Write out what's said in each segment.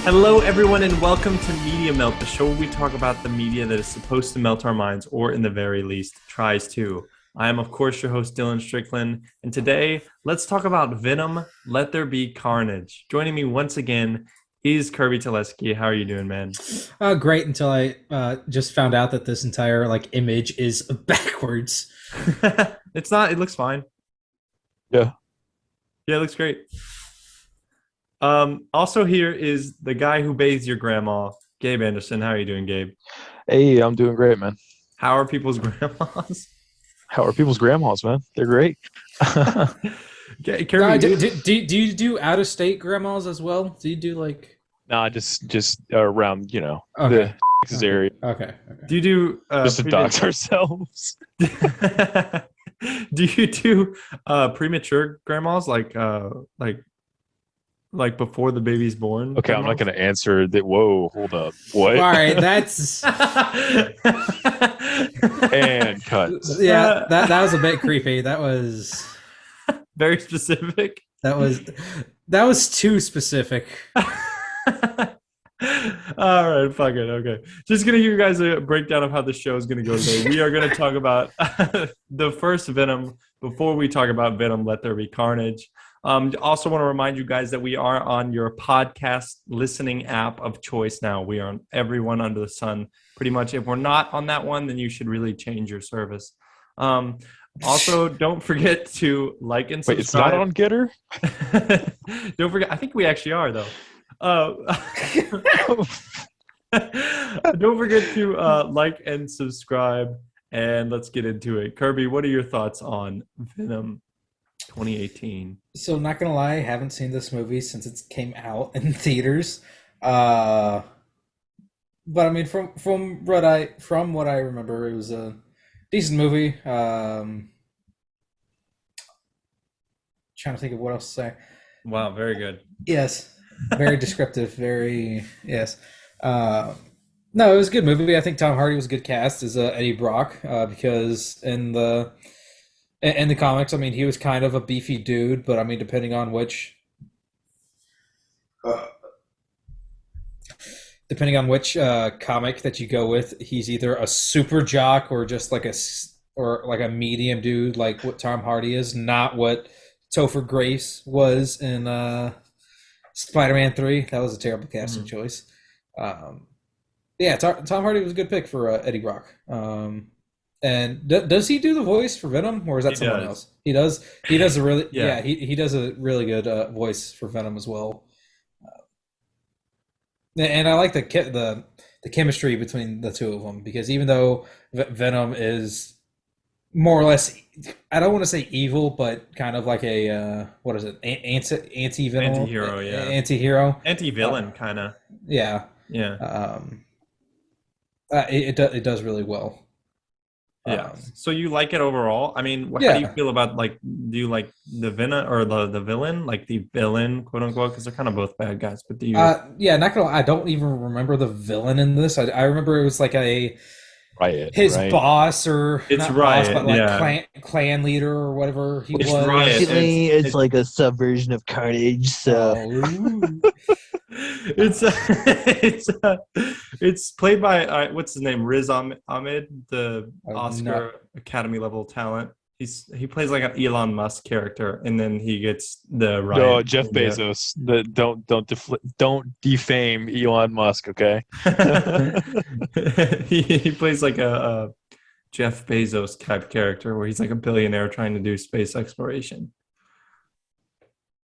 Hello, everyone, and welcome to MediaMelt, the show where we talk about the media that is supposed to melt our minds, or in the very least, tries to. I am, of course, your host, Dylan Strickland, and today, let's talk about Venom, Let There Be Carnage. Joining me once again is Kirby Talesky. How are you doing, man? Great, until I just found out that this entire image is backwards. It's not. It looks fine. Yeah, it looks great. Also here is the guy who bathes your grandma, Gabe Anderson. How are you doing, Gabe? Hey, I'm doing great, man. How are people's grandmas? How are people's grandmas, man? They're great. Okay, Kirby, do you do out-of-state grandmas as well? Do you do Nah, just around, Okay. the Texas area. Okay. do you do Just to dox ourselves. do you do premature grandmas like before the baby's born? Okay, I'm not going to answer that. Whoa, hold up. What? All right, that's And cut. yeah. That was a bit creepy. That was very specific. that was too specific. All right, fuck it. Okay, just gonna give you guys a breakdown of how the show is gonna go today. We are gonna talk about the first Venom before we talk about Venom, Let There Be Carnage. Also want to remind you guys that we are on your podcast listening app of choice now. We are on everyone under the sun. Pretty much, if we're not on that one, then you should really change your service. Also, don't forget to like and subscribe. Wait, it's not on Getter? Don't forget. I think we actually are, though. Don't forget to like and subscribe, and let's get into it. Kirby, what are your thoughts on Venom 2018? So, not gonna lie, I haven't seen this movie since it came out in theaters. But I mean, from what I remember, it was a decent movie. Trying to think of what else to say. Wow, very good. Yes, very descriptive. Very yes. No, it was a good movie. I think Tom Hardy was a good cast as Eddie Brock because in the comics, I mean, he was kind of a beefy dude, but I mean, depending on which comic that you go with, he's either a super jock or just like a medium dude, like what Tom Hardy is, not what Topher Grace was in Spider-Man 3. That was a terrible casting choice. Yeah, Tom Hardy was a good pick for Eddie Brock. And does he do the voice for Venom, or is that someone else? He does. He does a really he does a really good voice for Venom as well. And I like the chemistry between the two of them, because even though Venom is more or less, I don't want to say evil, but kind of like a what is it, anti-Venom, anti-hero, yeah, anti-villain, kind of, yeah. It does really well. Yeah. So you like it overall? I mean, how do you feel about, do you like the villain or the villain, like the villain, quote unquote? Because they're kind of both bad guys. But do you? Yeah, not gonna. I don't even remember the villain in this. I remember it was like his boss, or it's not Riot, boss, but clan leader or whatever he was. Riot. It's like a subversion of Carnage. So it's played by what's his name, Riz Ahmed, the Oscar Academy level talent. He plays like an Elon Musk character, and then he gets the Riot. No, Jeff Bezos. Don't defame Elon Musk, okay? he plays like a Jeff Bezos type character, where he's like a billionaire trying to do space exploration.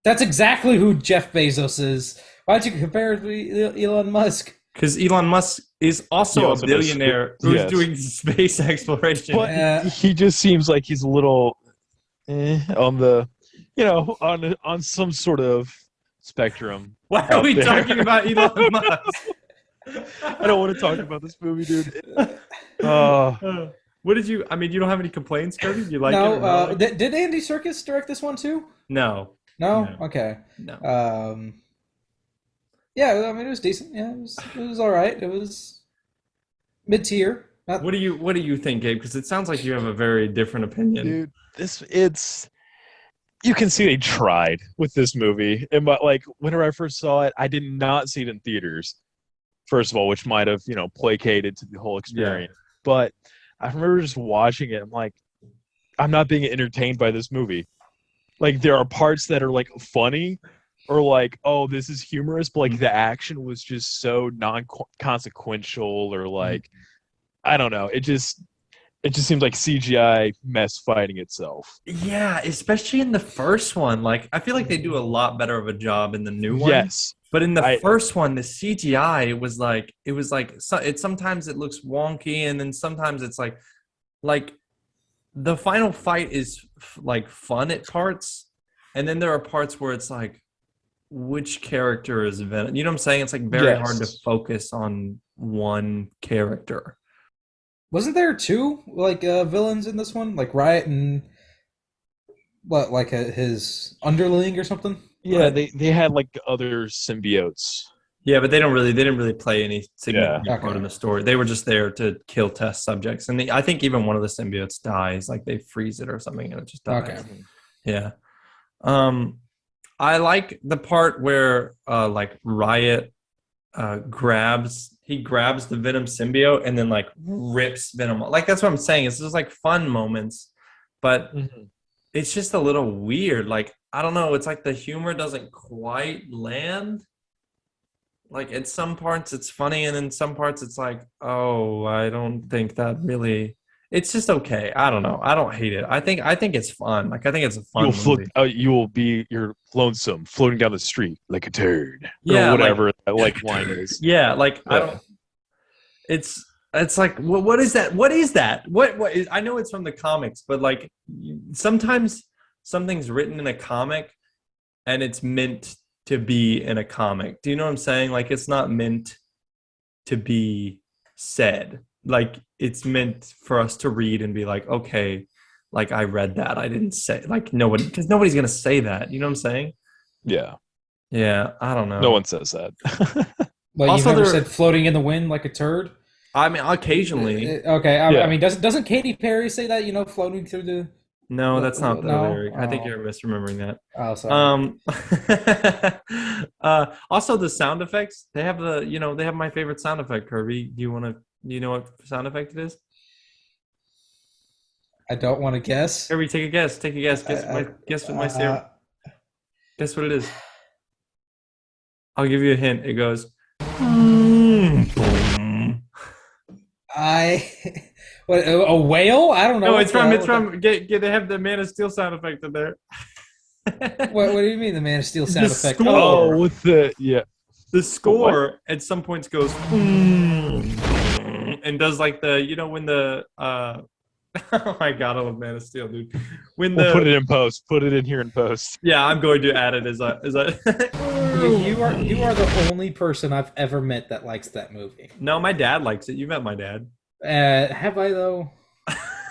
That's exactly who Jeff Bezos is. Why'd you compare it to Elon Musk? Because Elon Musk is also a billionaire who's doing space exploration. But he just seems like he's a little on the, on some sort of spectrum. Why are we talking about Elon Musk? I don't want to talk about this movie, dude. What did you? I mean, you don't have any complaints, Kirby? You like it? No. Did Andy Serkis direct this one too? No. Okay. No. Yeah, I mean, it was decent. Yeah, it was all right. It was mid-tier. What do you think, Gabe? Because it sounds like you have a very different opinion. Dude, it's you can see they tried with this movie. And but like whenever I first saw it, I did not see it in theaters. First of all, which might have, placated to the whole experience. Yeah. But I remember just watching it. I'm like, I'm not being entertained by this movie. Like there are parts that are like funny or like, oh, this is humorous, but like the action was just so non-consequential or like, I don't know. It just seems like CGI mess fighting itself. Yeah, especially in the first one. Like, I feel like they do a lot better of a job in the new one. Yes. But in the first one, the CGI sometimes it looks wonky, and then sometimes it's like the final fight is like fun at parts, and then there are parts where it's like, which character is Venom? You know what I'm saying? It's like very hard to focus on one character. Wasn't there two villains in this one, like Riot and his underling or something? Yeah, they had like other symbiotes. Yeah, but they didn't really play any significant part in the story. They were just there to kill test subjects, and I think even one of the symbiotes dies, like they freeze it or something, and it just dies. Okay. Yeah. I like the part where Riot grabs the Venom symbiote and then like rips Venom. Like that's what I'm saying. It's just like fun moments, but it's just a little weird. Like I don't know. It's like the humor doesn't quite land. Like at some parts it's funny, and in some parts it's like, oh, I don't think that really. It's just okay. I don't know. I don't hate it. I think it's fun. Like I think it's a fun movie. You're lonesome, floating down the street like a turd. Yeah, or whatever that line is. Yeah, like I don't. It's like what is that? What is that? What is? I know it's from the comics, but like sometimes something's written in a comic, and it's meant to be in a comic. Do you know what I'm saying? Like it's not meant to be said. Like it's meant for us to read and be like, okay, like I read that. I didn't say like because nobody's gonna say that. You know what I'm saying? Yeah. Yeah. I don't know. No one says that. Well, also, you've never said floating in the wind like a turd? I mean, occasionally. Okay. I mean, doesn't Katy Perry say that? Floating through the. No, that's not the lyric. I think you're misremembering that. Oh, sorry. Also, the sound effects. They have they have my favorite sound effect. Kirby, do you know what sound effect it is? I don't want to guess. Kirby, take a guess. Guess what my favorite. Guess what it is. I'll give you a hint. It goes. What, a whale? I don't know. No, it's from. They have the Man of Steel sound effect in there. What do you mean the Man of Steel sound effect? Score. Oh, with the The score at some points goes and does like the when the oh my god, I love Man of Steel, dude. We'll put it in post. Put it in here in post. Yeah, I'm going to add it as a. You are the only person I've ever met that likes that movie. No, my dad likes it. You met my dad. Have I though?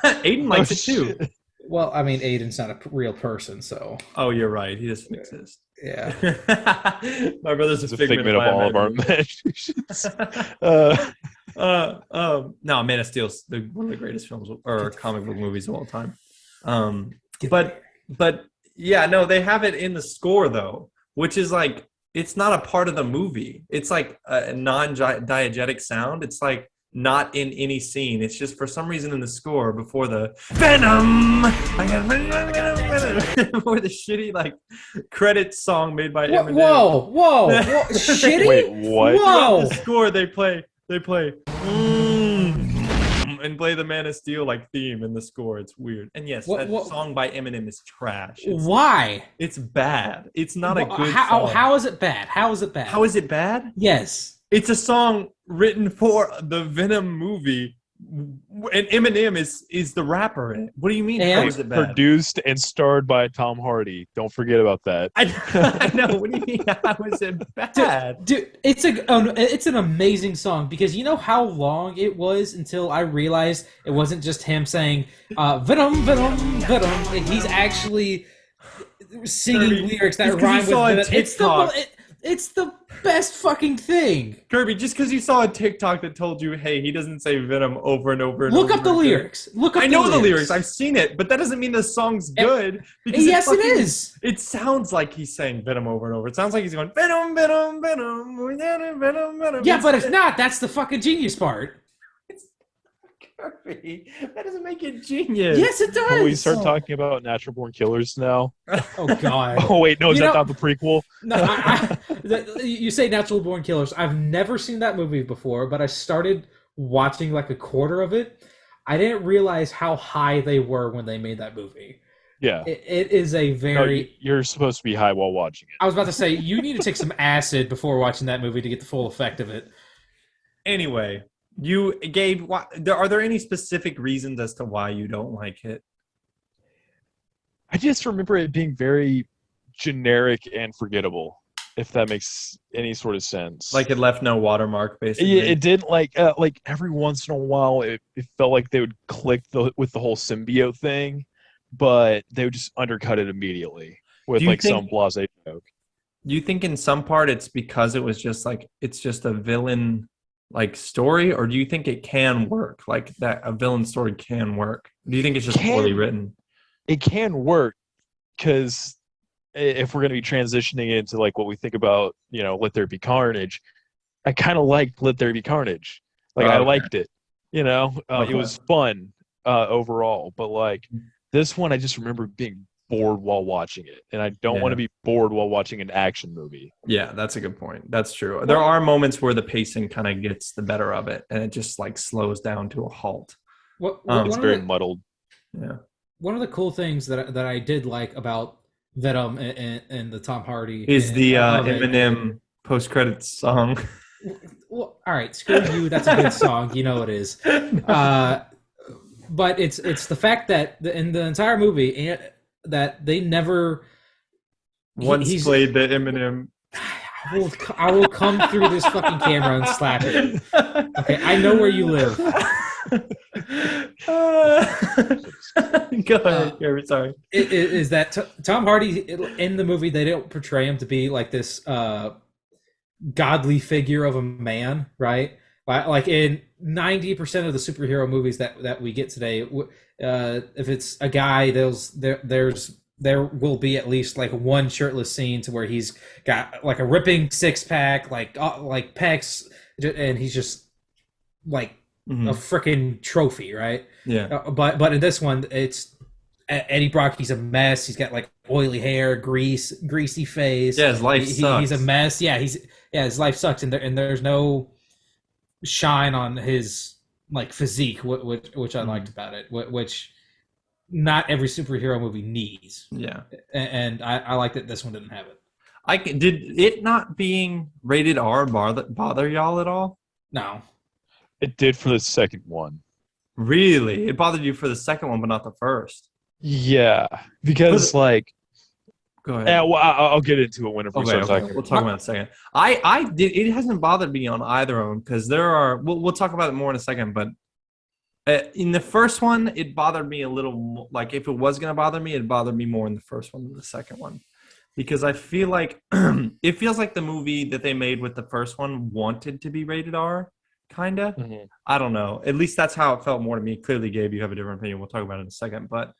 Aiden likes it too. Well, I mean, Aiden's not a real person, so. Oh, you're right. He doesn't exist. Yeah. My brother's a figment of all of our imaginations. No, Man of Steel's one of the greatest films or comic book movies of all time. But yeah, no, they have it in the score though, which is like it's not a part of the movie. It's like a non-diegetic sound. It's like not in any scene. It's just for some reason in the score before the Venom, before the shitty like credit song made by Eminem. Whoa, shitty. Wait, what? Whoa. The score they play and play the Man of Steel like theme in the score. It's weird. And yes, that song by Eminem is trash. Why? It's bad. It's not a good song. How is it bad? How is it bad? How is it bad? Yes. It's a song written for the Venom movie, and Eminem is the rapper in it. What do you mean? How is it bad? Produced and starred by Tom Hardy. Don't forget about that. I know. What do you mean? How is it bad? Dude, it's an amazing song because you know how long it was until I realized it wasn't just him saying Venom, Venom, Venom. He's actually singing lyrics that rhyme with Venom. It's the best fucking thing. Kirby, just because you saw a TikTok that told you, hey, he doesn't say Venom over and over and Look over up the again. lyrics. I know the lyrics. I've seen it, but that doesn't mean the song's good. Because Yes, it is. It sounds like he's saying Venom over and over. It sounds like he's going, Venom, Venom, Venom, Venom, Venom. Yeah, but it's not. That's the fucking genius part. Kirby, that doesn't make it genius. Yes, it does. Will we start talking about Natural Born Killers now? Oh, God. Oh, wait, no, is that not the prequel? No, you say Natural Born Killers. I've never seen that movie before, but I started watching like a quarter of it. I didn't realize how high they were when they made that movie. Yeah. It is a very... No, you're supposed to be high while watching it. I was about to say, you need to take some acid before watching that movie to get the full effect of it. Anyway, Gabe, are there any specific reasons as to why you don't like it? I just remember it being very generic and forgettable, if that makes any sort of sense. Like it left no watermark, basically. Yeah, it didn't like every once in a while it felt like they would click with the whole symbiote thing, but they would just undercut it immediately with like some blasé joke. Do you think in some part it's because it was just like it's just a villain like story, or do you think it can work? Like that a villain story can work? Do you think it's just poorly written? It can work because if we're going to be transitioning into like what we think about, Let There Be Carnage, I kind of liked Let There Be Carnage. Like I liked it, it was fun overall. But like this one, I just remember being bored while watching it, and I don't want to be bored while watching an action movie. Yeah, that's a good point. That's true. There are moments where the pacing kind of gets the better of it, and it just like slows down to a halt. It's very muddled. Yeah. One of the cool things that I did like about Venom and the Tom Hardy is the Eminem post-credits song. Well, all right, screw you. That's a good song. You know it is. But it's the fact that in the entire movie that they never once played the Eminem. I will come through this fucking camera and slap it. Okay, I know where you live. Go ahead, Kirby. Sorry. Is that Tom Hardy in the movie? They don't portray him to be like this godly figure of a man, right? Like in 90% of the superhero movies that we get today, if it's a guy, there will be at least like one shirtless scene to where he's got like a ripping six-pack, like pecs, and he's just like a freaking trophy, right? Yeah. But in this one, it's Eddie Brock. He's a mess. He's got like oily hair, greasy face. Yeah, his life sucks. He's a mess. Yeah, his life sucks, and there's no shine on his like physique, which I liked about it, which not every superhero movie needs. Yeah, and I like that this one didn't have it. Did it not being rated R bother y'all at all? No, it did for the second one. Really, it bothered you for the second one, but not the first. Yeah, because like. Go ahead. Yeah, well, I'll get into it whenever we start talking. We'll talk about it in a second. I did. It hasn't bothered me on either of them because there are. We'll talk about it more in a second. But in the first one, it bothered me a little. Like if it was gonna bother me, it bothered me more in the first one than the second one, because I feel like it feels like the movie that they made with the first one wanted to be rated R, kinda. Mm-hmm. I don't know. At least that's how it felt more to me. Clearly, Gabe, you have a different opinion. We'll talk about it in a second, but.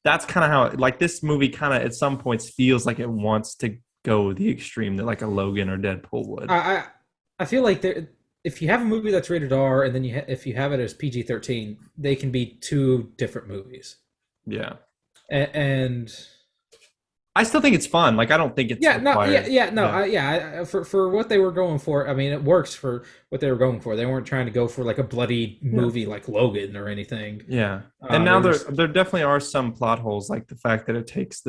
That's kind of how, like, this movie kind of at some points feels like it wants to go the extreme that like a Logan or Deadpool would. I feel like if you have a movie that's rated R and then if you have it as PG-13, they can be two different movies. Yeah, and I still think it's fun. Like I don't think it's for what they were going for. I mean, it works for what they were going for. They weren't trying to go for like a bloody movie like Logan or anything. Yeah, and now there definitely are some plot holes, like the fact that it takes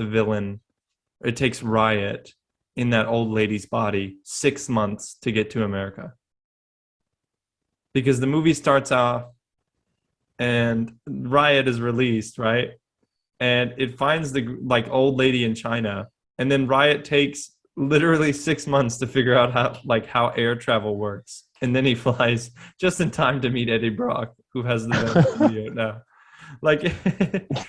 Riot in that old lady's body 6 months to get to America, because the movie starts off and Riot is released, right? And it finds the like old lady in China, and then Riot takes literally 6 months to figure out how air travel works, and then he flies just in time to meet Eddie Brock, who has the video now. Like,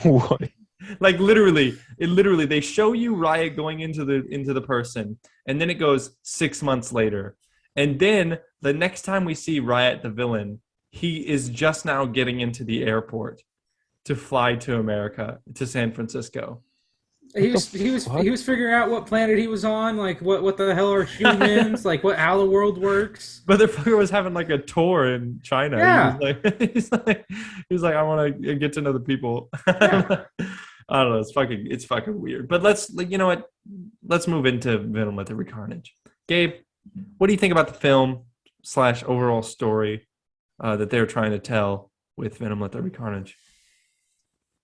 what? Like literally, they show you Riot going into the person, and then it goes 6 months later, and then the next time we see Riot, the villain, he is just now getting into the airport to fly to America, to San Francisco. He was figuring out what planet he was on, like what the hell are humans, like how the world works. Motherfucker was having like a tour in China. Yeah. He's like, I want to get to know the people. Yeah. I don't know. It's fucking weird. But you know what? Let's move into Venom Let There Be Carnage. Gabe, what do you think about the film / overall story that they're trying to tell with Venom Let There Be Carnage?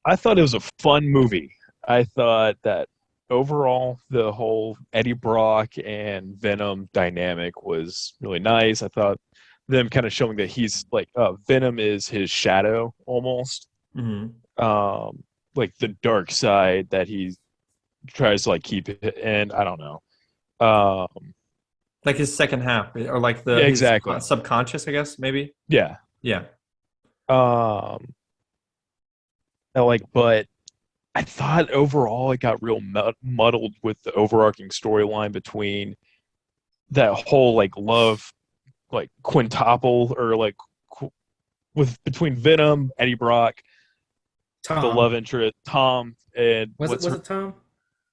I thought it was a fun movie. I thought that overall the whole Eddie Brock and Venom dynamic was really nice. I thought them kind of showing that he's like Venom is his shadow almost. Mm-hmm. Like the dark side that he tries to like keep it, and I don't know. Like his second half, or like exactly his subconscious, I guess, maybe. Yeah. But I thought overall it got real muddled with the overarching storyline between that whole like love, like quintuple, or like between Venom, Eddie Brock, Tom. the love interest, Tom, and was it Tom?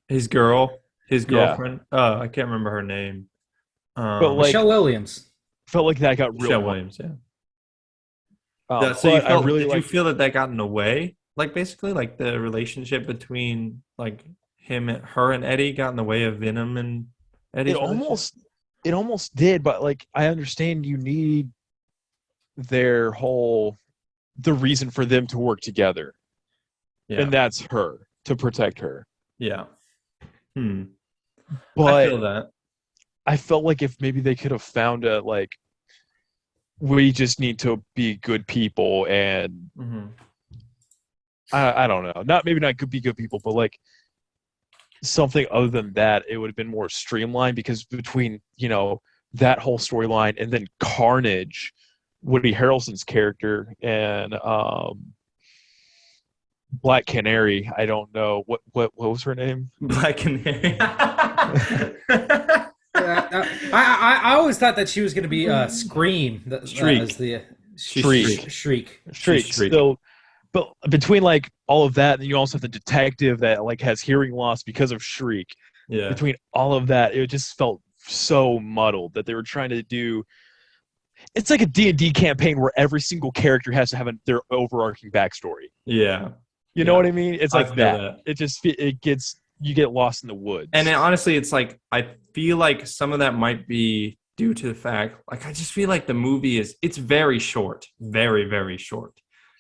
His girlfriend. Yeah. I can't remember her name. But like, Michelle Williams. Felt like that got real. Michelle Williams, yeah. So did you feel that got in the way? Like basically, like the relationship between like her and Eddie got in the way of Venom and Eddie. It almost did, but like I understand you need the reason for them to work together, and that's her to protect her. Yeah. But I feel that. I felt like if maybe they could have found we just need to be good people, and I don't know, maybe not be good people, but like something other than that, it would have been more streamlined, because between, that whole storyline and then Carnage, Woody Harrelson's character, and Black Canary, I don't know what was her name? Black Canary. I always thought that she was going to be Scream. Shriek. So, but between like all of that, and you also have the detective that like has hearing loss because of Shriek. Yeah. Between all of that, it just felt so muddled that they were trying to do. It's like a D&D campaign where every single character has to have their overarching backstory. Yeah. You know what I mean? It's like that. You get lost in the woods. And honestly, it's like, I feel like some of that might be due to the fact, like, I just feel like the movie it's very short, very, very short.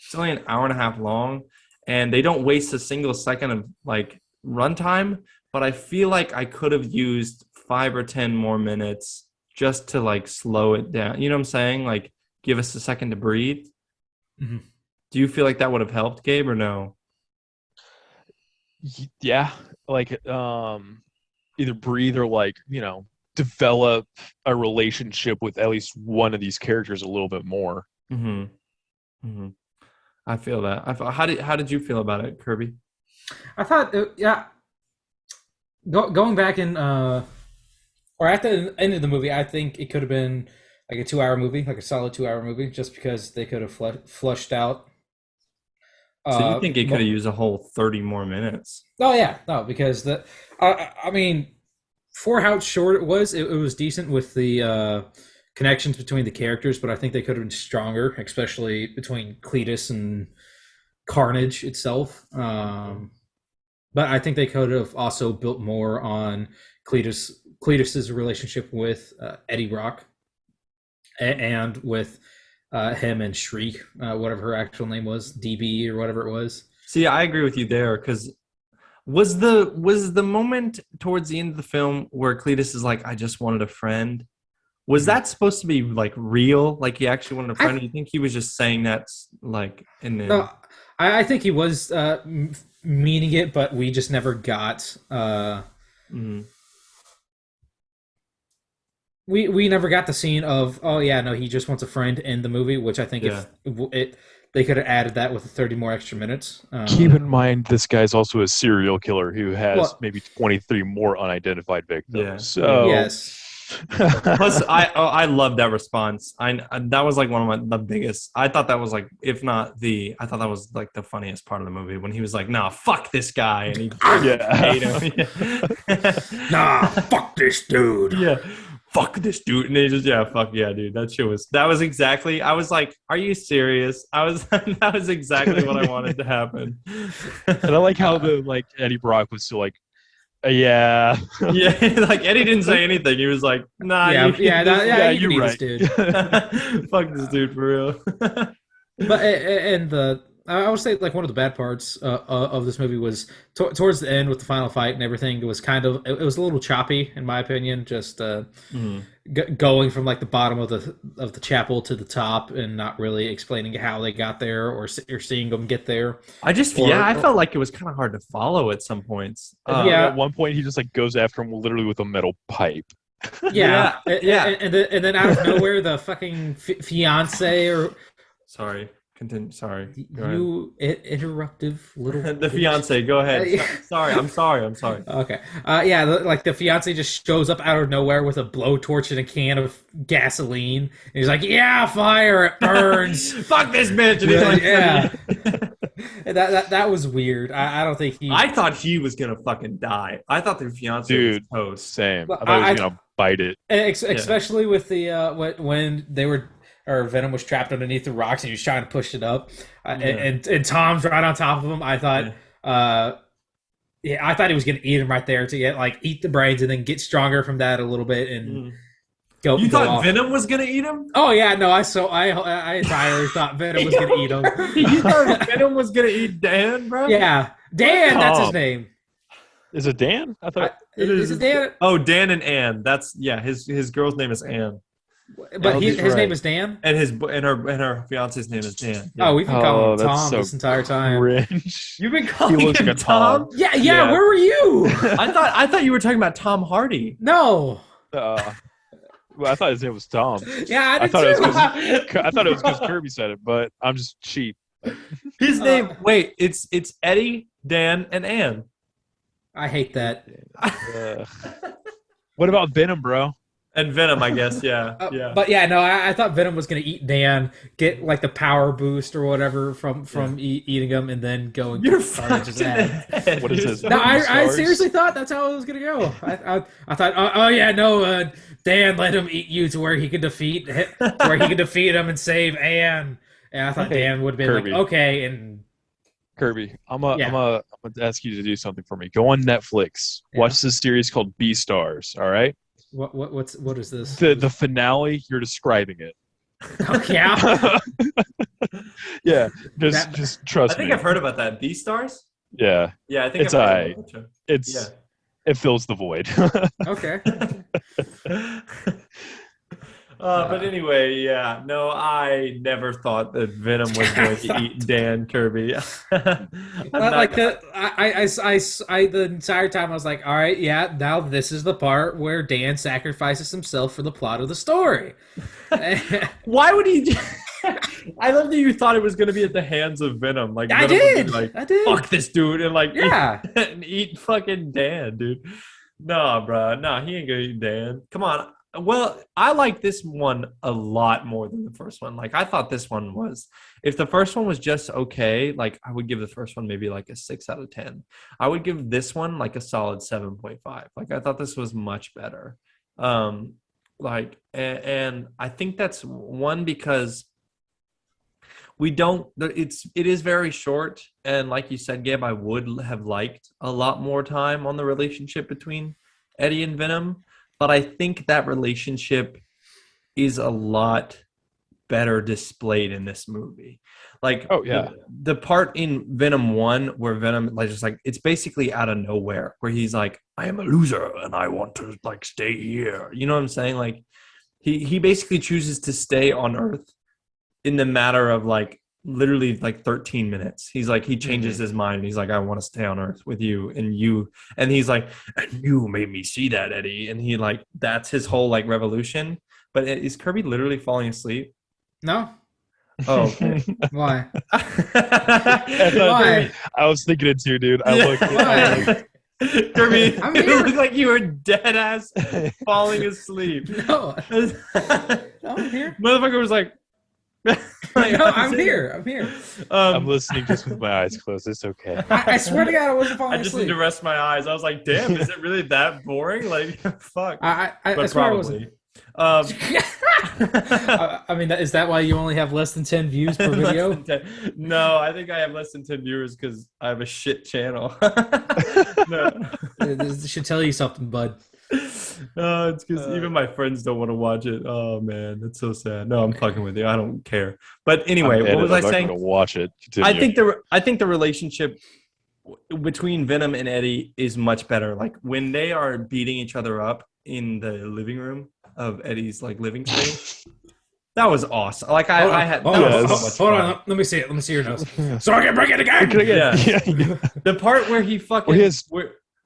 It's only an hour and a half long, and they don't waste a single second of like runtime, but I feel like I could have used 5 or 10 more minutes just to like slow it down. You know what I'm saying? Like, give us a second to breathe. Mm-hmm. Do you feel like that would have helped, Gabe, or no? Yeah, like either breathe or like, develop a relationship with at least one of these characters a little bit more. I feel that. How did you feel about it, Kirby? I thought, going back in, or at the end of the movie, I think it could have been like a 2-hour movie, like a solid 2-hour movie, just because they could have flushed out. So you think it could have used a whole 30 more minutes? Oh yeah, no, because I mean, for how short it was decent with the connections between the characters, but I think they could have been stronger, especially between Cletus and Carnage itself. But I think they could have also built more on Cletus's relationship with Eddie Brock, and with him and Shriek, whatever her actual name was, DB or whatever it was. See, I agree with you there, because was the moment towards the end of the film where Cletus is like, I just wanted a friend, was that supposed to be like real? Like he actually wanted a friend? Do you think he was just saying that like in the... No, I think he was meaning it, but we just never got we never got the scene of, oh yeah, no, he just wants a friend in the movie, which I think if they could have added that with 30 more extra minutes. Keep in mind, this guy's also a serial killer who has Well- maybe 23 more unidentified victims. Yeah. So Yes. Plus, I love that response. That was like one of the biggest. I thought that was like, if not I thought that was like the funniest part of the movie when he was like, "Nah, fuck this guy," and he hate him. Nah, fuck this dude. Yeah, fuck this dude, and he just fuck yeah, dude. That was exactly. I was like, "Are you serious?" That was exactly what I wanted to happen. And I like how Eddie Brock was still like, yeah. Yeah, like Eddie didn't say anything. He was like, "Nah, you you're right. right. This dude. Fuck this dude for real." But I would say like one of the bad parts of this movie was towards the end with the final fight and everything. It was it was a little choppy in my opinion. Just going from like the bottom of the chapel to the top and not really explaining how they got there or seeing them get there. I felt like it was kind of hard to follow at some points. At one point, he just like goes after him literally with a metal pipe. Yeah. And then out of nowhere, the fucking fiance or sorry. Continue. Sorry. You interruptive little. The fiance. Go ahead. Sorry. I'm sorry. Okay. The fiance just shows up out of nowhere with a blowtorch and a can of gasoline. And he's like, "Yeah, fire! It burns. Fuck this bitch!" And he's like, "Yeah." That was weird. I don't think he. I thought he was gonna fucking die. I thought the fiance was toast. Same. I thought he was gonna bite it. Especially with the when they were. Or Venom was trapped underneath the rocks and he was trying to push it up, and Tom's right on top of him. I thought, I thought he was gonna eat him right there to eat the brains and then get stronger from that a little bit and go. You thought off. Venom was gonna eat him? Oh yeah, no, I entirely thought Venom was gonna eat him. You thought Venom was gonna eat Dan, bro? Yeah, Dan, that's his name. Is it Dan? I thought is it Dan? Oh, Dan and Ann. That's his girl's name is Ann. But his name is Dan, and her fiance's name is Dan. Yeah. Oh, we've been calling him Tom this entire time. Cringe. You've been calling him Tom? Yeah. Where were you? I thought you were talking about Tom Hardy. No. Well, I thought his name was Tom. Yeah, I thought it was because Kirby said it, but I'm just cheap. His name. Wait, it's Eddie, Dan, and Ann. I hate that. What about Venom, bro? And Venom, I guess, yeah. But yeah, no, I thought Venom was gonna eat Dan, get like the power boost or whatever from eating him, and then go and You're Carnage's head. What is this? No, I seriously thought that's how it was gonna go. I thought, Dan let him eat you to where he could defeat him and save Anne. And I thought Dan would have been Kirby. like, okay, and Kirby, I'm gonna ask you to do something for me. Go on Netflix. Watch this series called Beastars. All right. What is this? The finale, you're describing it. Oh, yeah. Yeah, just trust me. I think I've heard about that. Beastars? Yeah. Yeah, I think it's I've heard about that. It fills the void. Okay. But anyway, yeah. No, I never thought that Venom was going to eat Dan Kirby. The entire time I was like, all right, yeah, now this is the part where Dan sacrifices himself for the plot of the story. Why would he? I love that you thought it was going to be at the hands of Venom. Like I Venom did. Would be like, I did. Fuck this dude and eat fucking Dan, dude. No, bro. No, he ain't gonna eat Dan. Come on. Well, I like this one a lot more than the first one. Like, I thought this one was, if the first one was just okay, like, I would give the first one maybe like a 6 out of 10. I would give this one like a solid 7.5. Like, I thought this was much better. And I think that's one because it is very short. And like you said, Gabe, I would have liked a lot more time on the relationship between Eddie and Venom. But I think that relationship is a lot better displayed in this movie. Like, the part in Venom 1 where Venom it's basically out of nowhere, where he's like, I am a loser and I want to stay here. You know what I'm saying? Like, he basically chooses to stay on Earth in the matter of literally 13 minutes. He's like, he changes his mind and he's like, I want to stay on Earth with you, and he's like, and you made me see that, Eddie. And he that's his whole revolution. But is Kirby literally falling asleep? No. Oh, okay. Why? I was thinking it too, dude. I looked. Why? Kirby, I'm it here. looked like you were dead ass falling asleep. No, I'm here. Motherfucker was like, No, I'm here. I'm here. I'm listening just with my eyes closed. It's okay. I swear to God, I wasn't falling I just asleep. need to rest my eyes. I was like, damn, is it really that boring? Like, fuck. I But swear I wasn't. probably. I mean, is that why you only have less than 10 views per video? Less than 10. No, I think I have less than 10 viewers because I have a shit channel. No. This should tell you something, bud. It's because even my friends don't want to watch it. Oh man, that's so sad. No, I'm fucking with you. I don't care. But anyway, what was I saying? I'm not gonna watch it. Continue. I think the relationship between Venom and Eddie is much better. Like when they are beating each other up in the living room of Eddie's like living space. That was awesome. Like I had. Hold that on, was so much hold fun. on. Let me see it. Let me see your nose. So I can break it again. Yeah. Yeah. The part where he fucking Where his-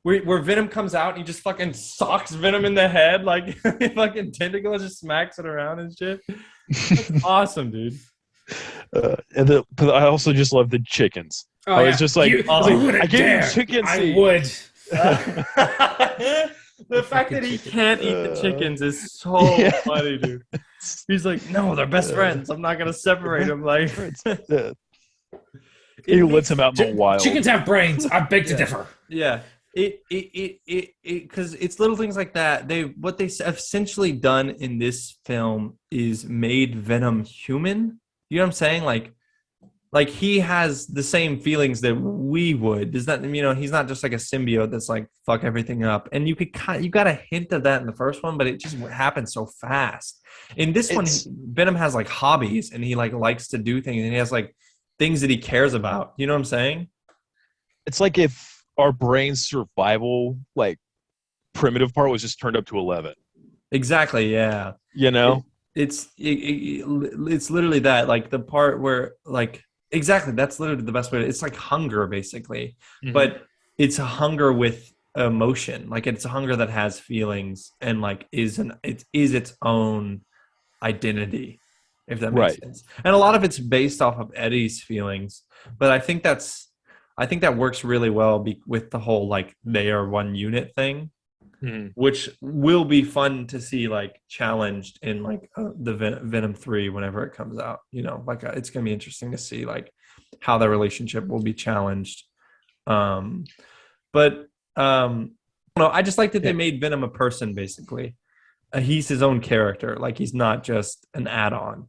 where Venom comes out and he just fucking socks Venom in the head, like fucking tentacle just smacks it around and shit. That's awesome, dude. But I also just love the chickens. Oh, I was yeah. just like, You I gave dare. you chicken I seed. would. The fact that he can't eat the chickens is so Yeah. funny, dude. He's like, no, they're best friends. I'm not gonna separate them. Like, He lets him out in the wild. Chickens have brains. I beg to differ. yeah. Because it's little things like that. What they essentially done in this film is made Venom human. You know what I'm saying? Like he has the same feelings that we would. Does that, he's not just like a symbiote that's like fuck everything up. And you got a hint of that in the first one, but it just happened so fast. In this one, Venom has like hobbies and he like likes to do things and he has like things that he cares about. You know what I'm saying? It's like if our brain's survival, like primitive part, was just turned up to 11. Exactly. Yeah. You know, It's literally that, like the part where like exactly that's literally the best way. It's like hunger basically, but it's a hunger with emotion. Like it's a hunger that has feelings and like is its own identity, if that makes sense. And a lot of it's based off of Eddie's feelings, but I think that works really well with the whole like they are one unit thing. Which will be fun to see like challenged in like the Venom 3 whenever it comes out. It's gonna be interesting to see like how that relationship will be challenged. But I just like that they made Venom a person basically. He's his own character. Like he's not just an add-on.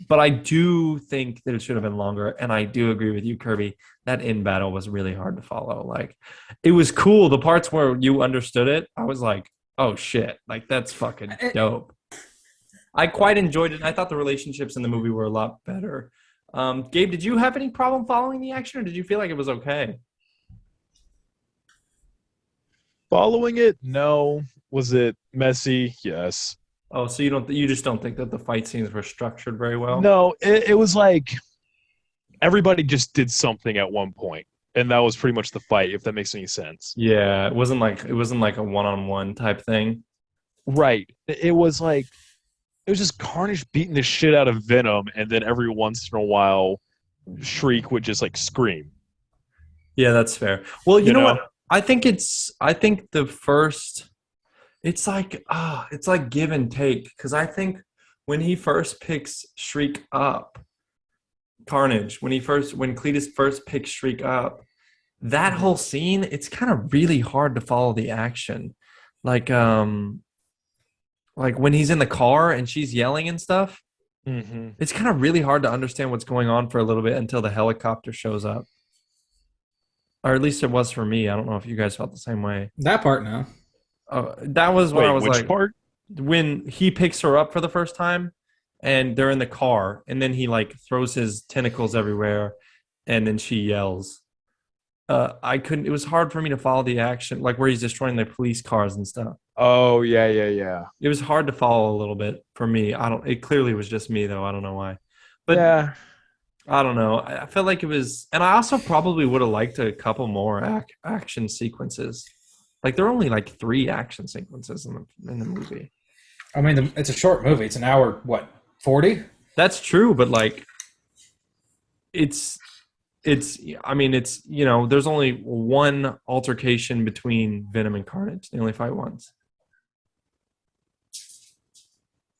But I do think that it should have been longer, and I do agree with you, Kirby. That end battle was really hard to follow. Like, it was cool. The parts where you understood it, I was like, "Oh shit! Like that's fucking dope." I quite enjoyed it. And I thought the relationships in the movie were a lot better. Gabe, did you have any problem following the action, or did you feel like it was okay? following it, no. Was it messy? Yes. Oh, so you just don't think that the fight scenes were structured very well? No, it was like everybody just did something at one point, and that was pretty much the fight. If that makes any sense. Yeah, it wasn't like a one-on-one type thing. Right. It was just Carnage beating the shit out of Venom, and then every once in a while, Shriek would just like scream. Yeah, that's fair. Well, you know what? I think the first. It's like give and take, because I think when he first picks Shriek up, Carnage, when Cletus first picks Shriek up, that whole scene, it's kind of really hard to follow the action. Like when he's in the car and she's yelling and stuff, it's kind of really hard to understand what's going on for a little bit until the helicopter shows up. Or at least it was for me. I don't know if you guys felt the same way. That part, no. That was when I was which like, part? When he picks her up for the first time and they're in the car and then he like throws his tentacles everywhere and then she yells. It was hard for me to follow the action, like where he's destroying the police cars and stuff. Oh, yeah. It was hard to follow a little bit for me. It clearly was just me though. I don't know why. But yeah. I don't know. I felt like it was, and I also probably would have liked a couple more action sequences. Like there are only like 3 action sequences in the movie. I mean, it's a short movie. It's an hour, 40? That's true, but like, it's I mean, it's, you know, there's only one altercation between Venom and Carnage. They only fight once.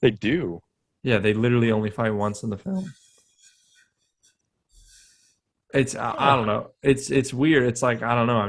They do. Yeah, they literally only fight once in the film. It's I don't know. It's weird. It's like, I don't know.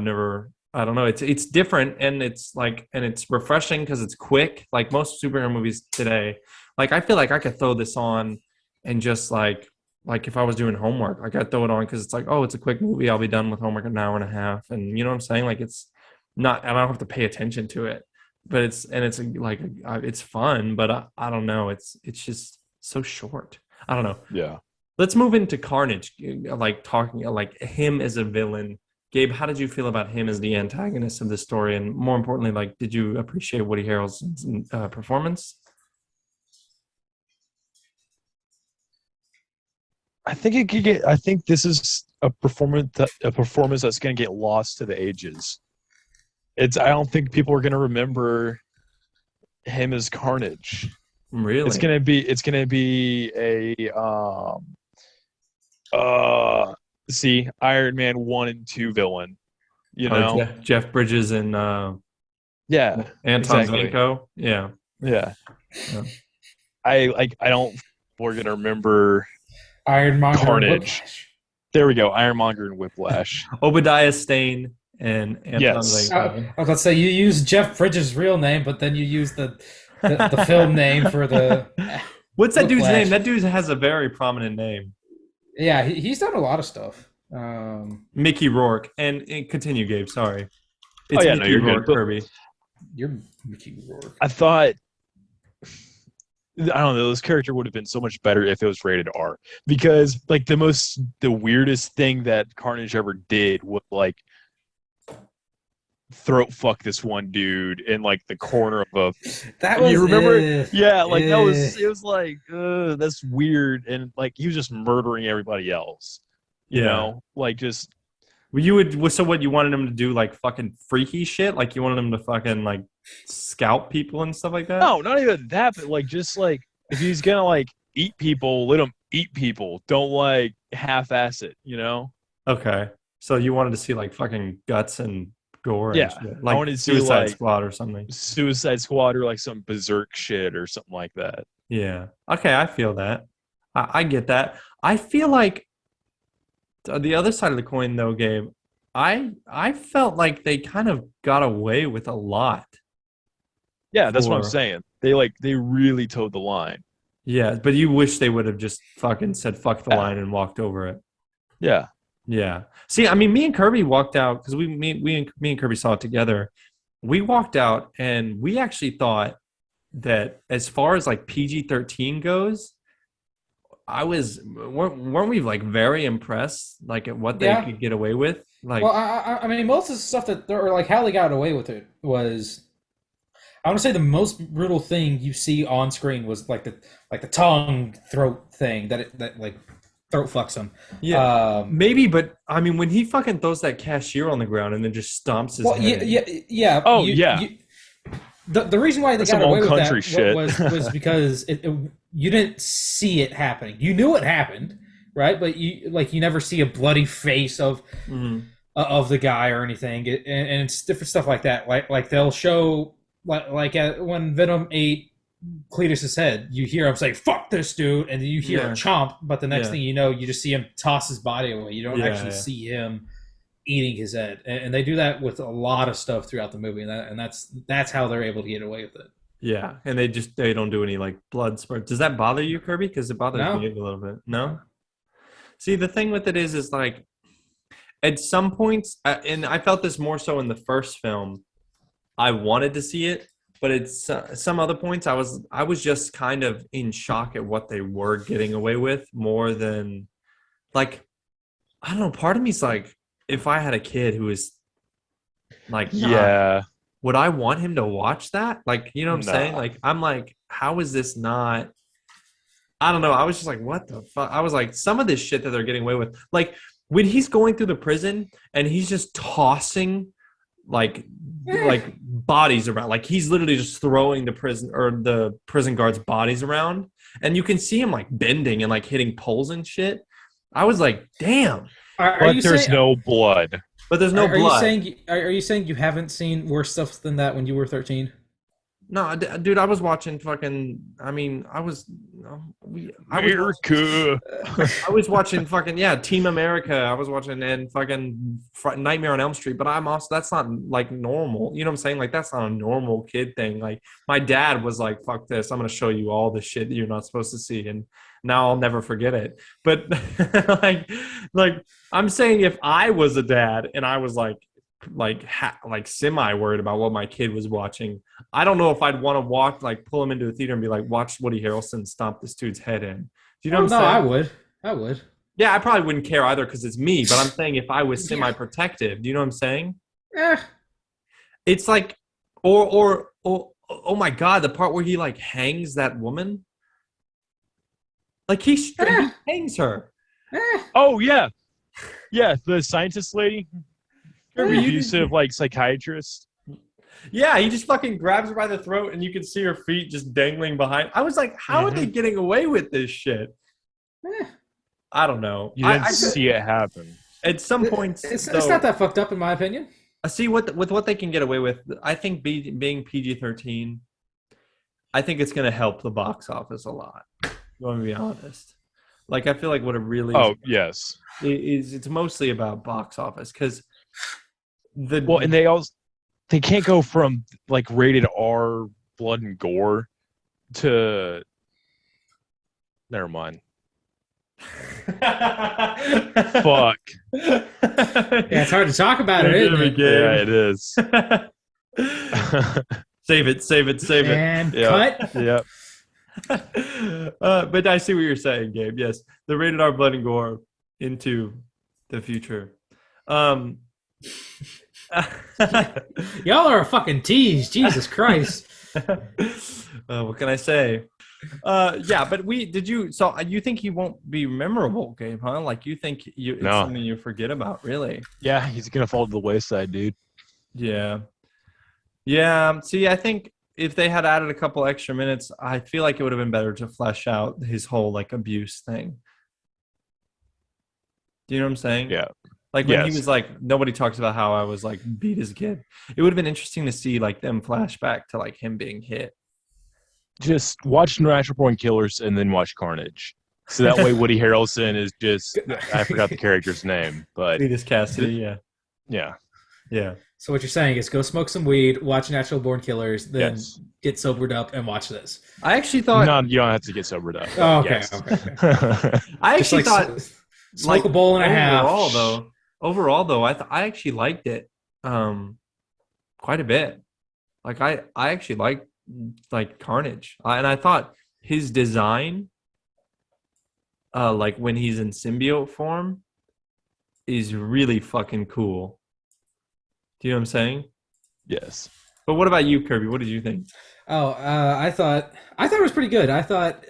I don't know. It's different, and it's like, and it's refreshing because it's quick. Like most superhero movies today, like I feel like I could throw this on and just like if I was doing homework, like I'd throw it on because it's like, oh, it's a quick movie. I'll be done with homework in an hour and a half, and you know what I'm saying? Like it's not, I don't have to pay attention to it, but it's like it's fun, but I don't know. It's just so short. I don't know. Yeah. Let's move into Carnage, like talking like him as a villain. Gabe, how did you feel about him as the antagonist of the story? And more importantly, like, did you appreciate Woody Harrelson's performance? I think it could get. I think this is a performance that's going to get lost to the ages. I don't think people are going to remember him as Carnage. Really? It's going to be a Iron Man 1 and 2 villain. You know, Jeff Bridges and yeah, Anton exactly. Vanko. Yeah. I don't. We're going to remember Ironmonger Carnage. There we go. Ironmonger and Whiplash. Obadiah Stane and Anton Yes. Vanko. I was about to say, you use Jeff Bridges' real name, but then you use the film name for the. What's that dude's Whiplash. name? That dude has a very prominent name. Yeah, he's done a lot of stuff. Mickey Rourke. And continue, Gabe. Sorry. Oh, yeah, no, Mickey you're good. Rourke, Kirby. You're Mickey Rourke. I thought, I don't know, this character would have been so much better if it was rated R, because like the weirdest thing that Carnage ever did was like throat fuck this one dude in like the corner of a. That was, you remember? that was like that's weird, and like he was just murdering everybody else. You know, like just. So what, you wanted him to do like fucking freaky shit? Like you wanted him to fucking like scalp people and stuff like that? No, not even that, but like just like if he's gonna like eat people, let him eat people. Don't like half-ass it, you know? Okay. So you wanted to see like fucking guts and gore and shit. Like I wanted to see Suicide like Squad or something. Suicide Squad or like some berserk shit or something like that. Yeah. Okay, I feel that. I get that. I feel like the other side of the coin, though, Gabe, I felt like they kind of got away with a lot. Yeah, that's what I'm saying. They really towed the line. Yeah, but you wish they would have just fucking said fuck the line and walked over it. Yeah. Yeah. See, I mean, me and Kirby walked out because me and Kirby saw it together. We walked out and we actually thought that as far as like PG-13 goes, weren't we like very impressed like at what they could get away with? Like, well, I mean, most of the stuff or like how they got away with it was, I want to say the most brutal thing you see on screen was like the tongue throat thing that like throat fucks him. Yeah, maybe, but I mean, when he fucking throws that cashier on the ground and then just stomps his head. Yeah. Oh, The reason why they got away with that shit. was because you didn't see it happening. You knew it happened, right? But you never see a bloody face of the guy or anything, and it's different stuff like that. Like they'll show when Venom ate Cletus's head, you hear him say "fuck this dude," and then you hear him chomp. But the next thing you know, you just see him toss his body away. You don't actually see him eating his head, and they do that with a lot of stuff throughout the movie, and that's how they're able to get away with it. Yeah, and they don't do any like blood spurts. Does that bother you, Kirby? Because it bothers me a little bit. No. See, the thing with it is like at some points, and I felt this more so in the first film. I wanted to see it, but it's some other points I was just kind of in shock at what they were getting away with more than like, I don't know. Part of me's like, if I had a kid who was like, would I want him to watch that? Like, you know what I'm saying? Like, I'm like, how is this not? I don't know. I was just like, what the fuck? I was like, some of this shit that they're getting away with, like when he's going through the prison and he's just tossing like bodies around. Like he's literally just throwing the prison guards' bodies around, and you can see him like bending and like hitting poles and shit. I was like, damn. But there's no blood. But there's no blood. Are you saying you haven't seen worse stuff than that when you were 13? No, dude, I was watching fucking. I mean, I was watching fucking Team America. I was watching and fucking Nightmare on Elm Street. But I'm also that's not like normal. You know what I'm saying? Like that's not a normal kid thing. Like my dad was like, "Fuck this! I'm gonna show you all the shit that you're not supposed to see." And now I'll never forget it. But like I'm saying, if I was a dad and I was like semi worried about what my kid was watching, I don't know if I'd want to pull him into a theater and be like, watch Woody Harrelson stomp this dude's head in. Do you know what I'm saying? I would. Yeah, I probably wouldn't care either because it's me. But I'm saying if I was semi-protective, do you know what I'm saying? It's like, or oh my god, the part where he like hangs that woman, like he hangs her. Oh yeah, the scientist lady. Abusive, like psychiatrist. Yeah, he just fucking grabs her by the throat, and you can see her feet just dangling behind. I was like, how are they getting away with this shit? I don't know. You didn't see it happen. At some points, it's not that fucked up in my opinion. See with what they can get away with. I think being PG-13, I think it's going to help the box office a lot. I'm going to be honest. Like I feel like what it really is it's mostly about box office because. And they can't go from like rated R blood and gore to never mind. Fuck. Yeah, it's hard to talk about it, isn't it? Yeah, it is. Save it. And cut. Yep. But I see what you're saying, Gabe. Yes, the rated R blood and gore into the future. Y'all are a fucking tease. Jesus Christ. What can I say? But you think he won't be memorable, Gabe, huh? Like you think it's something you forget about, really? Yeah, he's gonna fall to the wayside, dude. Yeah. See, I think if they had added a couple extra minutes, I feel like it would have been better to flesh out his whole like abuse thing. Do you know what I'm saying? Yeah. Like when he was like, nobody talks about how I was like beat as a kid. It would have been interesting to see like them flashback to like him being hit. Just watch Natural Born Killers and then watch Carnage. So that way Woody Harrelson is just, I forgot the character's name, but. Cletus Cassidy, yeah. So what you're saying is go smoke some weed, watch Natural Born Killers, then get sobered up and watch this. I actually thought. No, you don't have to get sobered up. Oh, okay. I actually thought. Smoke a bowl and a half. Overall, though, I actually liked it quite a bit. Like I actually liked like Carnage, and I thought his design, like when he's in symbiote form, is really fucking cool. Do you know what I'm saying? Yes. But what about you, Kirby? What did you think? I thought it was pretty good. I thought.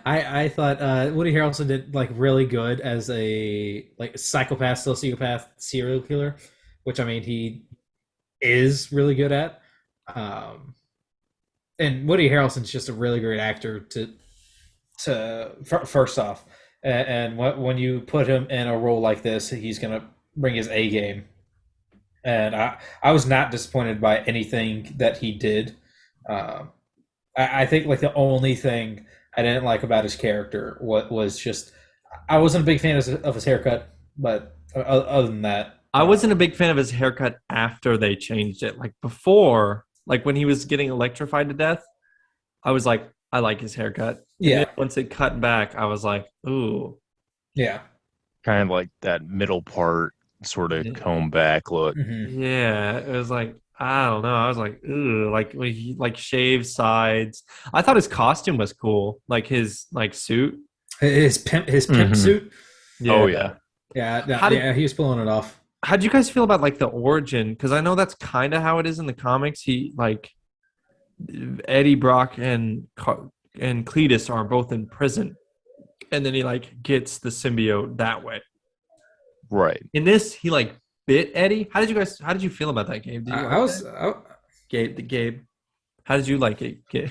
I thought Woody Harrelson did like really good as a like psychopath, sociopath, serial killer, which I mean he is really good at. And Woody Harrelson's just a really great actor first off, and when you put him in a role like this, he's gonna bring his A game. And I was not disappointed by anything that he did. I think like the only thing I didn't like about his character was just I wasn't a big fan of his haircut, but other than that, I wasn't a big fan of his haircut after they changed it. Like before, like when he was getting electrified to death, I was like, I like his haircut. Yeah. Once it cut back, I was like, ooh. Yeah. Kind of like that middle part, sort of comb back look. Mm-hmm. Yeah, it was like I don't know. I was like, ooh, like when he like shaved sides. I thought his costume was cool, like his like suit, his pimp suit. Yeah. Oh yeah, yeah. He was pulling it off. How'd you guys feel about like the origin? Because I know that's kind of how it is in the comics. He like Eddie Brock and Cletus are both in prison, and then he like gets the symbiote that way. Right. In this, he like bit Eddie. How did you feel about that, Gabe? Did you like I was Gabe. How did you like it, Gabe?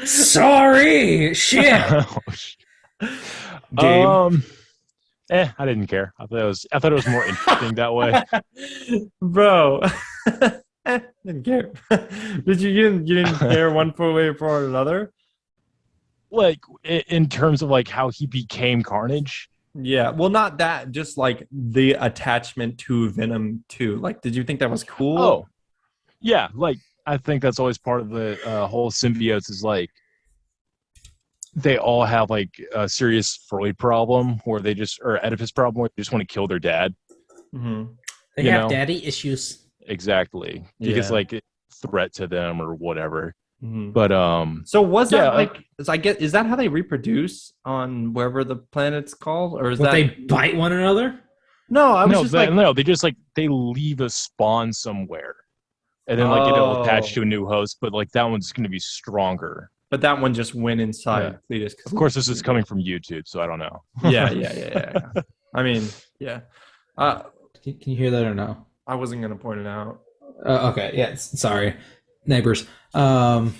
sorry. Shit. Gabe. I didn't care. I thought it was more interesting that way. Bro. Didn't care. You didn't care one way for another? Like in terms of like how he became Carnage. Yeah, well, not that, just like the attachment to Venom too. Like, did you think that was cool? Oh, yeah. Like, I think that's always part of the whole symbiotes is like they all have like a serious Freud problem or Oedipus problem where they just want to kill their dad. Mm-hmm. They have daddy issues. Exactly. Because like a threat to them or whatever. Mm-hmm. But so was that is that how they reproduce on wherever the planet's called, or is that they bite one another? No, they just like they leave a spawn somewhere, and then like it'll attach to a new host. But like that one's going to be stronger. But that one just went inside Cletus. Of course, this is coming from YouTube, so I don't know. Yeah. I mean, yeah. Can you hear that or no? I wasn't going to point it out. Okay, yeah. Sorry, neighbors. But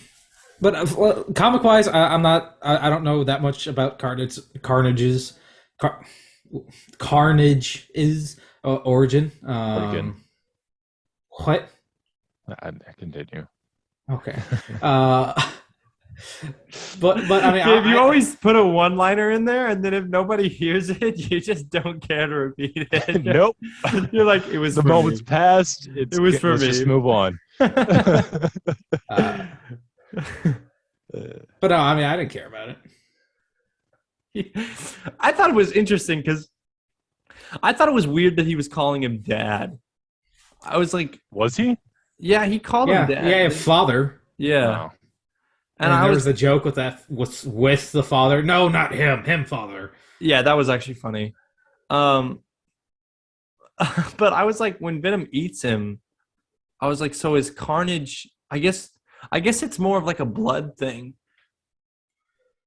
comic wise, I don't know that much about Carnage's origin. What? I continue. Okay. But I mean, Dave, you always put a one-liner in there, and then if nobody hears it, you just don't care to repeat it. Nope. You're like, it was. The moment's passed. It was for me. Just move on. But no, I mean, I didn't care about it. I thought it was interesting because I thought it was weird that he was calling him dad. I was like, was he? Yeah, he called him dad. Yeah, father. Yeah. Wow. And there was a joke with that with the father. No, not him. Him father. Yeah, that was actually funny. But I was like, when Venom eats him, I was like, so is Carnage? I guess it's more of like a blood thing.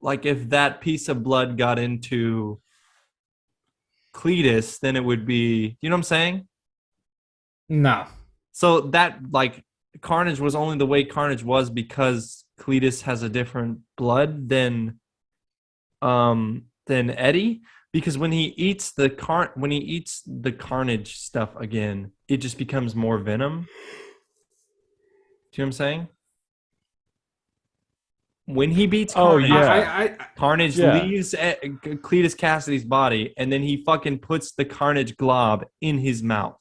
Like if that piece of blood got into Cletus, then it would be. You know what I'm saying? No. So that like Carnage was only the way Carnage was because Cletus has a different blood than Eddie, because when he eats the Carnage stuff again, it just becomes more Venom. Do you know what I'm saying? When he beats Carnage, Carnage leaves Cletus Cassidy's body, and then he fucking puts the Carnage glob in his mouth.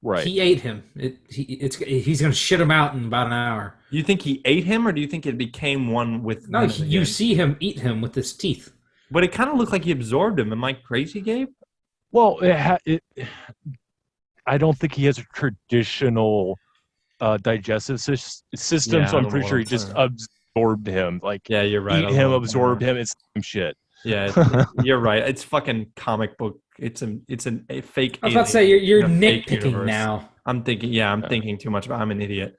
Right. He ate him. He's going to shit him out in about an hour. You think he ate him, or do you think it became one with? No, you see him eat him with his teeth. But it kind of looked like he absorbed him. Am I crazy, Gabe? Well, I don't think he has a traditional digestive system, so I'm pretty sure he just absorbed him. Like, yeah, you're right. Eat him, absorbed him. It's the same shit. Yeah, you're right. It's fucking comic book. It's a fake. I was about to say you're nitpicking now. I'm thinking. Yeah, I'm thinking too much. I'm an idiot.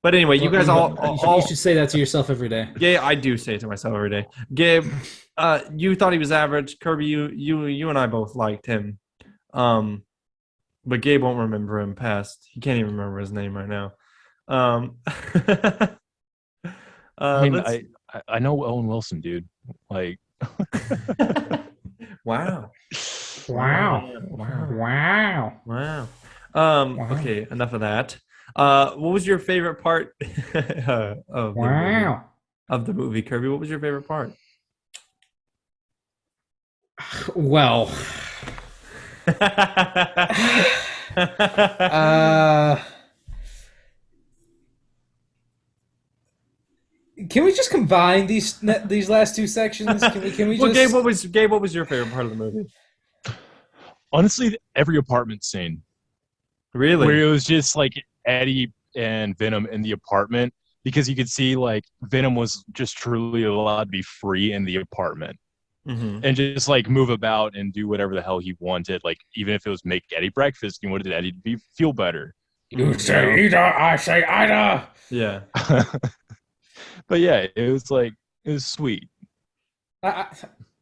But anyway, you guys you should say that to yourself every day. Yeah, I do say it to myself every day. Gabe, you thought he was average. Kirby, you and I both liked him. But Gabe won't remember him past. He can't even remember his name right now. I mean, I know Owen Wilson, dude. Like, wow. Okay, enough of that. What was your favorite part of the movie, Kirby? What was your favorite part? Well, can we just combine these last two sections? Can we well, just... Gabe, what was your favorite part of the movie? Honestly, every apartment scene. Really? Where it was just like Eddie and Venom in the apartment, because you could see like Venom was just truly allowed to be free in the apartment. Mm-hmm. And just like move about and do whatever the hell he wanted. Like even if it was make Eddie breakfast, he wanted Eddie to feel better. You say Ida, I say Ida. Yeah. But yeah, it was sweet.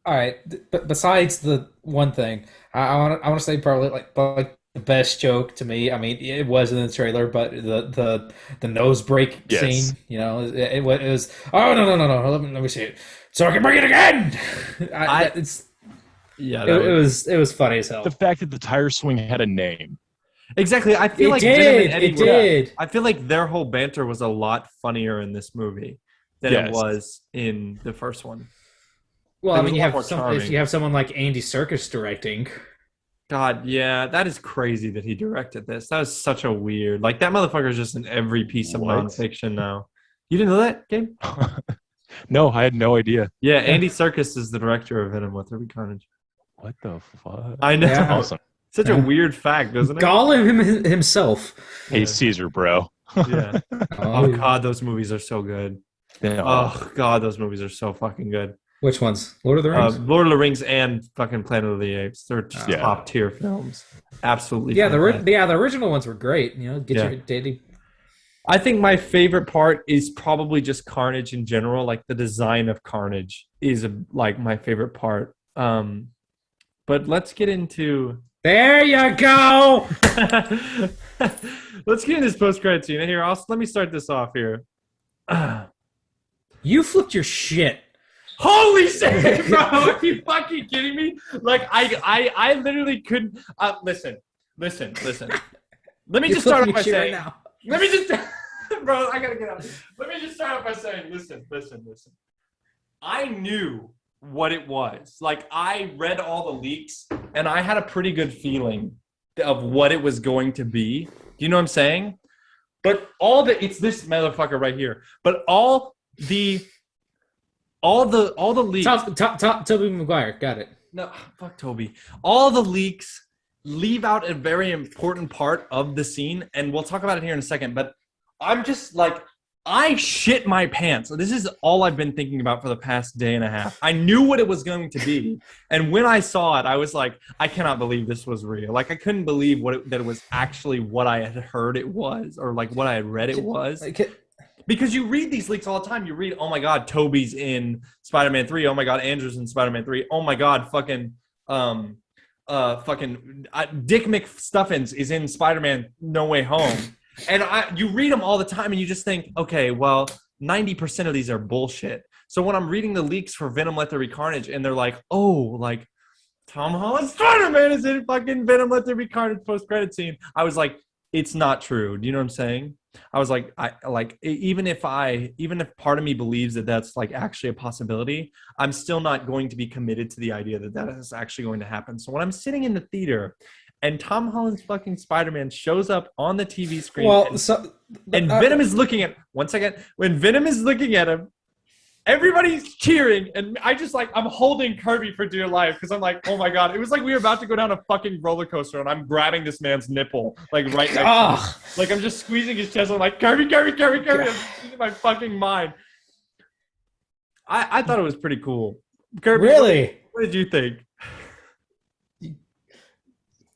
All right, but besides the one thing, I want to say probably like the best joke to me. I mean, it was in the trailer, but the nose break Yes. scene, it was. Oh no! Let me see it. So I can break it again. It's Yeah, it was funny as hell. The fact that the tire swing had a name. exactly. I feel It like did. Venom and Eddie It did. I feel like their whole banter was a lot funnier in this movie than it Yes. was in the first one. Well, It I was mean, a lot more if charming. you have someone like Andy Serkis directing. God, yeah, that is crazy that he directed this. That was such a weird. Like that motherfucker is just in every piece of What? nonfiction now. You didn't know that, Gabe? No, I had no idea. Yeah, Andy Serkis is the director of Venom with Kirby Carnage. What the fuck? I know. Yeah. Awesome. Such a weird fact, doesn't it? Gollum himself. Hey, Yeah. Caesar, bro. Yeah. Oh God, those movies are so good. Yeah. Oh God, those movies are so fucking good. Which ones? Lord of the Rings? Lord of the Rings and fucking Planet of the Apes. They're just Yeah. top tier films. Absolutely. Yeah, fantastic. the original ones were great. Get Yeah. your daily. I think my favorite part is probably just Carnage in general. Like the design of Carnage is like my favorite part. But let's get into There you go. let's get into this post-credit scene. Here, let me start this off here. You flipped your shit. Holy shit, bro! Are you fucking kidding me? Like I literally couldn't. Listen. Let me You just start flipping off by your shit right saying. now. Let me just, bro. I gotta get out. Let me just start off by saying, listen. I knew what it was. Like I read all the leaks, and I had a pretty good feeling of what it was going to be. Do you know what I'm saying? But it's this motherfucker right here. But all the leaks. Tobey Maguire. Got it. No, fuck Toby. All the leaks leave out a very important part of the scene, and we'll talk about it here in a second. But I'm just like, I shit my pants. This is all I've been thinking about for the past day and a half. I knew what it was going to be, and when I saw it, I was like, I cannot believe this was real. Like, I couldn't believe that it was actually what I had heard it was, or like what I had read it was. Because you read these leaks all the time. You read, oh my God, Toby's in Spider-Man 3. Oh my God, Andrew's in Spider-Man 3. Oh my God, fucking Dick McStuffins is in Spider-Man No Way Home. And you read them all the time and you just think, okay, well, 90% of these are bullshit. So when I'm reading the leaks for Venom Let There Be Carnage and they're like, oh, like Tom Holland's Spider-Man is in fucking Venom Let There Be Carnage post-credit scene, I was like, it's not true. Do you know what I'm saying? I was like, even if part of me believes that that's like actually a possibility, I'm still not going to be committed to the idea that that is actually going to happen. So when I'm sitting in the theater and Tom Holland's fucking Spider-Man shows up on the TV screen, and Venom is looking at, one second, when Venom is looking at him, everybody's cheering, and I'm holding Kirby for dear life because I'm like, oh my God. It was like we were about to go down a fucking roller coaster, and I'm grabbing this man's nipple, like right next to him. Like I'm just squeezing his chest. I'm like, Kirby. I'm losing my fucking mind. I thought it was pretty cool. Kirby, Really? what did you think?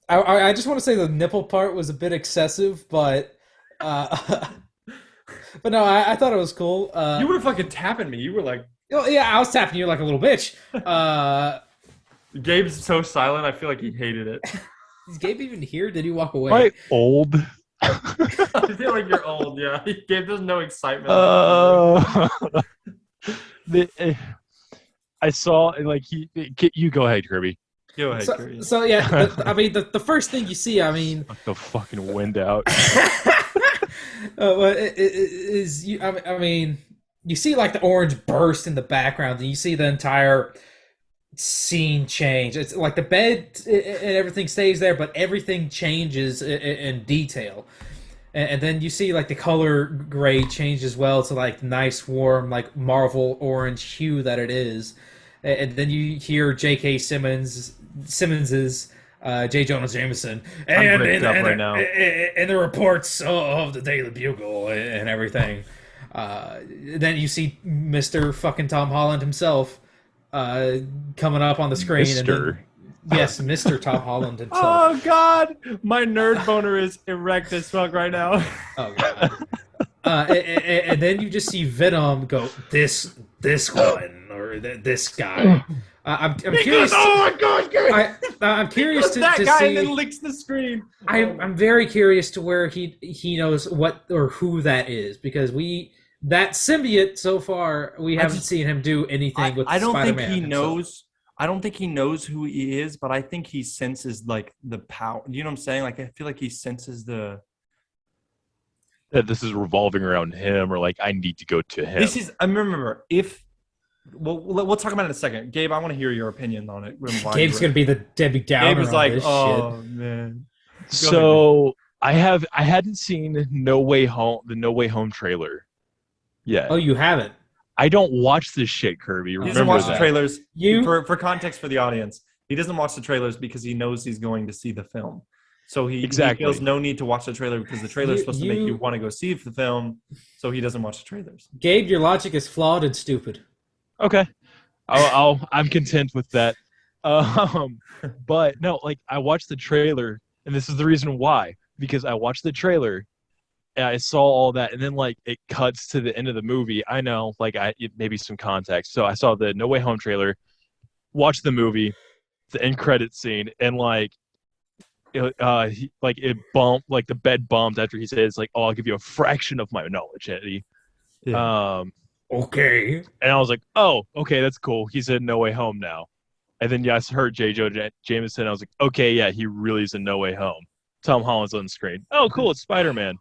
I just want to say the nipple part was a bit excessive, but but no, I thought it was cool. You were fucking tapping me. You were like, oh, yeah, I was tapping you like a little bitch. Gabe's so silent. I feel like he hated it. Is Gabe even here? Did he walk away? Am I old? I feel like you're old. Yeah, Gabe, there's no excitement. I saw like you go ahead, Kirby. Go ahead, Kirby. So yeah, I mean the first thing you see, I mean, Suck the fucking wind out. I mean, you see like the orange burst in the background, and you see the entire scene change. It's like the bed and everything stays there, but everything changes in detail. And then you see like the color grade change as well to like nice warm like Marvel orange hue that it is. And then you hear J.K. Simmons's J. Jonah Jameson and the reports of the Daily Bugle and everything. Then you see Mr. fucking Tom Holland himself coming up on the screen. Mr. Yes, Mr. Tom Holland himself. Oh God, my nerd boner is erect as fuck right now. Oh God. And then you just see Venom go, this one or this guy. I'm He curious. goes, oh my God, Kirby! I'm curious to that guy see. and then licks the screen. I'm very curious to where he knows what or who that is, because that symbiote so far we haven't seen him do anything with I don't Spider-Man think he himself. knows. I don't think he knows who he is, but I think he senses like the power. You know what I'm saying? Like I feel like he senses the. That this is revolving around him, or like I need to go to him. This is. I remember if. Well, we'll talk about it in a second. Gabe, I want to hear your opinion on it. Gabe's gonna be the Debbie Downer. Gabe was like, on this "Oh shit. man." So I hadn't seen No Way Home, the No Way Home trailer yet. Oh, you haven't? I don't watch this shit, Kirby. He Remember doesn't watch that. the trailers. You- for context for the audience, he doesn't watch the trailers because he knows he's going to see the film. So he feels no need to watch the trailer because the trailer is supposed to make you want to go see the film. So he doesn't watch the trailers. Gabe, your logic is flawed and stupid. Okay, I'm content with that. But no, like I watched the trailer, and this is the reason why. Because I watched the trailer, and I saw all that, and then like it cuts to the end of the movie. I know, like maybe some context. So I saw the No Way Home trailer, watched the movie, the end credit scene, and like it bumped, like the bed bumped after he says like, "Oh, I'll give you a fraction of my knowledge, Eddie." Yeah. Okay. And I was like, "Oh, okay, that's cool." He said No Way Home now, and then I heard J. Jonah Jameson. I was like, "Okay, yeah, he really is in No Way Home." Tom Holland's on the screen. Oh, cool, it's Spider-Man.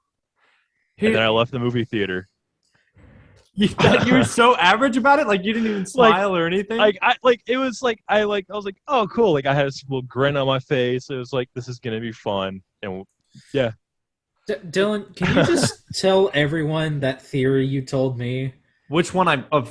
And then I left the movie theater. You were so average about it, like you didn't even smile or anything. I was like, oh, cool. Like I had a little grin on my face. It was like, this is gonna be fun, and yeah. Dylan, can you just tell everyone that theory you told me? Which one?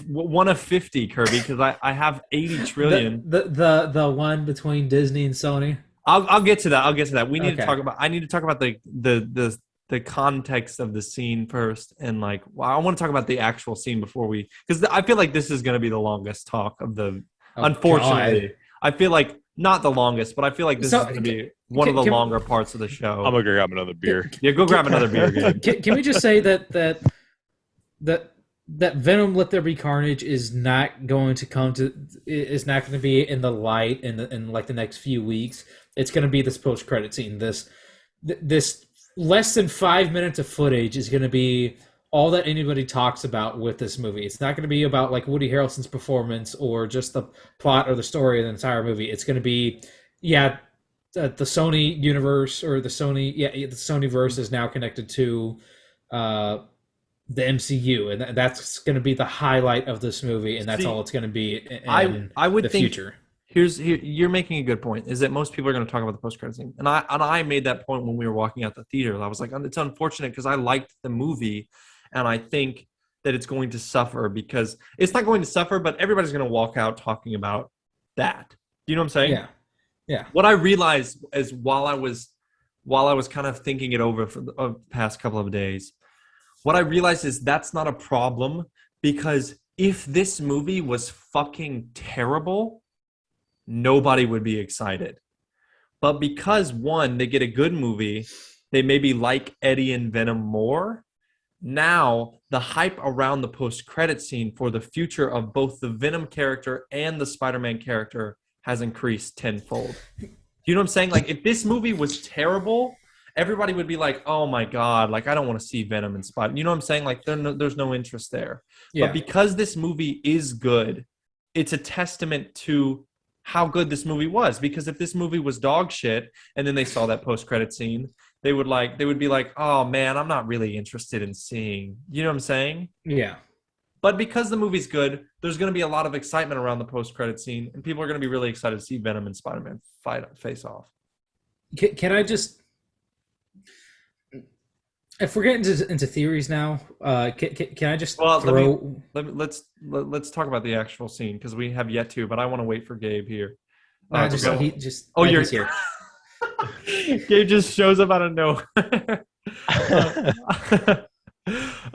One of 50, Kirby, because I have 80 trillion. The one between Disney and Sony. I'll get to that. We need to talk about. I need to talk about the context of the scene first, and like, well, I want to talk about the actual scene before because I feel like this is going to be the longest talk of the. Unfortunately, God. I feel like not the longest, but I feel like this is going to be one of the longer parts of the show. I'm gonna grab another beer. Yeah, go grab another beer. Gabe. Can we just say that Venom Let There Be Carnage is not going to be in the light in like the next few weeks. It's going to be this post-credit scene. This less than 5 minutes of footage is going to be all that anybody talks about with this movie. It's not going to be about like Woody Harrelson's performance or just the plot or the story of the entire movie. It's going to be, the Sony universe or the Sony verse is now connected to the MCU, and that's going to be the highlight of this movie, and that's all it's going to be in I would the think, future. You're making a good point, is that most people are going to talk about the post-credit scene. And I made that point when we were walking out the theater. I was like, it's unfortunate because I liked the movie, and I think that it's going to suffer because it's not going to suffer, but everybody's going to walk out talking about that. You know what I'm saying? Yeah. What I realized is while I was kind of thinking it over for the past couple of days, what I realized is that's not a problem, because if this movie was fucking terrible, nobody would be excited. But because, one, they get a good movie, they maybe like Eddie and Venom more. Now, the hype around the post-credit scene for the future of both the Venom character and the Spider-Man character has increased tenfold. You know what I'm saying? Like, if this movie was terrible, everybody would be like, oh my God, like, I don't want to see Venom and Spider. You know what I'm saying? Like, there's no interest there. Yeah. But because this movie is good, it's a testament to how good this movie was. Because if this movie was dog shit and then they saw that post-credit scene, they would be like, oh man, I'm not really interested in seeing. You know what I'm saying? Yeah. But because the movie's good, there's going to be a lot of excitement around the post-credit scene, and people are going to be really excited to see Venom and Spider-Man face off. Can I just, if we're getting into theories now, can I just throw? Let's talk about the actual scene, because we have yet to, but I want to wait for Gabe here. He's here. Gabe just shows up out of nowhere.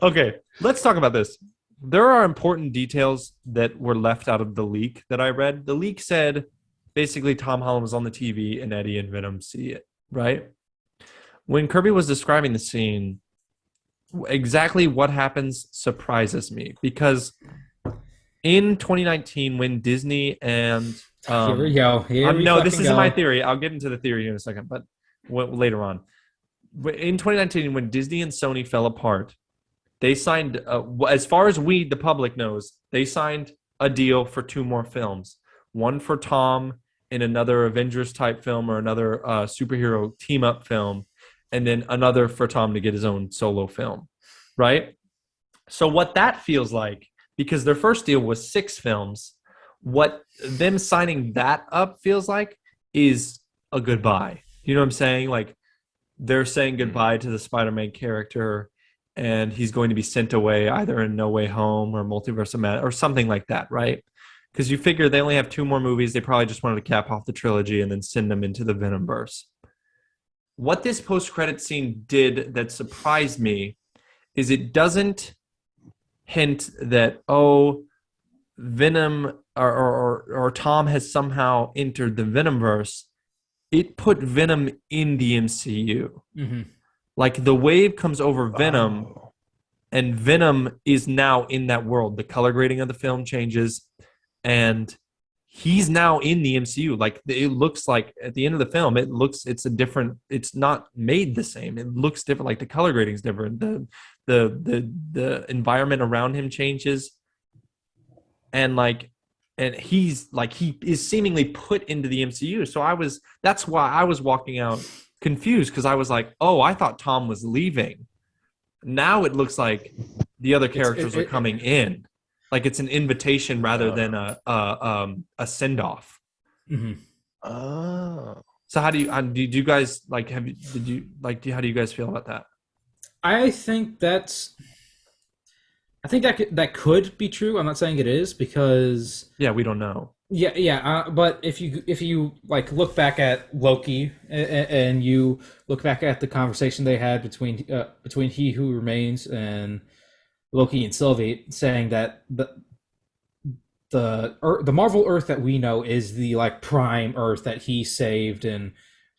Okay, let's talk about this. There are important details that were left out of the leak that I read. The leak said basically Tom Holland was on the TV and Eddie and Venom see it, right? When Kirby was describing the scene, exactly what happens surprises me, because in 2019 when Disney and Here we go. no, this isn't my theory. I'll get into the theory in a second, but later on. In 2019, when Disney and Sony fell apart, they signed, as far as the public knows, they signed a deal for 2 more films. One for Tom in another Avengers type film or another superhero team up film, and then another for Tom to get his own solo film, right? So what that feels like, because their first deal was 6 films, what them signing that up feels like is a goodbye. You know what I'm saying? Like, they're saying goodbye to the Spider-Man character, and he's going to be sent away either in No Way Home or Multiverse of Madness or something like that, right? Because you figure they only have 2 more movies. They probably just wanted to cap off the trilogy and then send them into the Venomverse. What this post-credit scene did that surprised me is it doesn't hint that, oh, Venom or Tom has somehow entered the Venomverse. It put Venom in the MCU. Mm-hmm. Like, the wave comes over Venom, and Venom is now in that world. The color grading of the film changes, and he's now in the MCU. Like, it looks like at the end of the film, it's not made the same. It looks different. Like, the color grading is different. The environment around him changes, and he is seemingly put into the MCU. So that's why I was walking out confused, because I was like, oh, I thought Tom was leaving. Now it looks like the other characters are coming in. Like, it's an invitation rather than a send-off. Mm-hmm. Oh. So how do you guys like? How do you guys feel about that? I think that could be true. I'm not saying it is, because we don't know. But if you like look back at Loki and you look back at the conversation they had between He Who Remains and Loki and Sylvie, saying that the Marvel Earth that we know is the like prime Earth that he saved and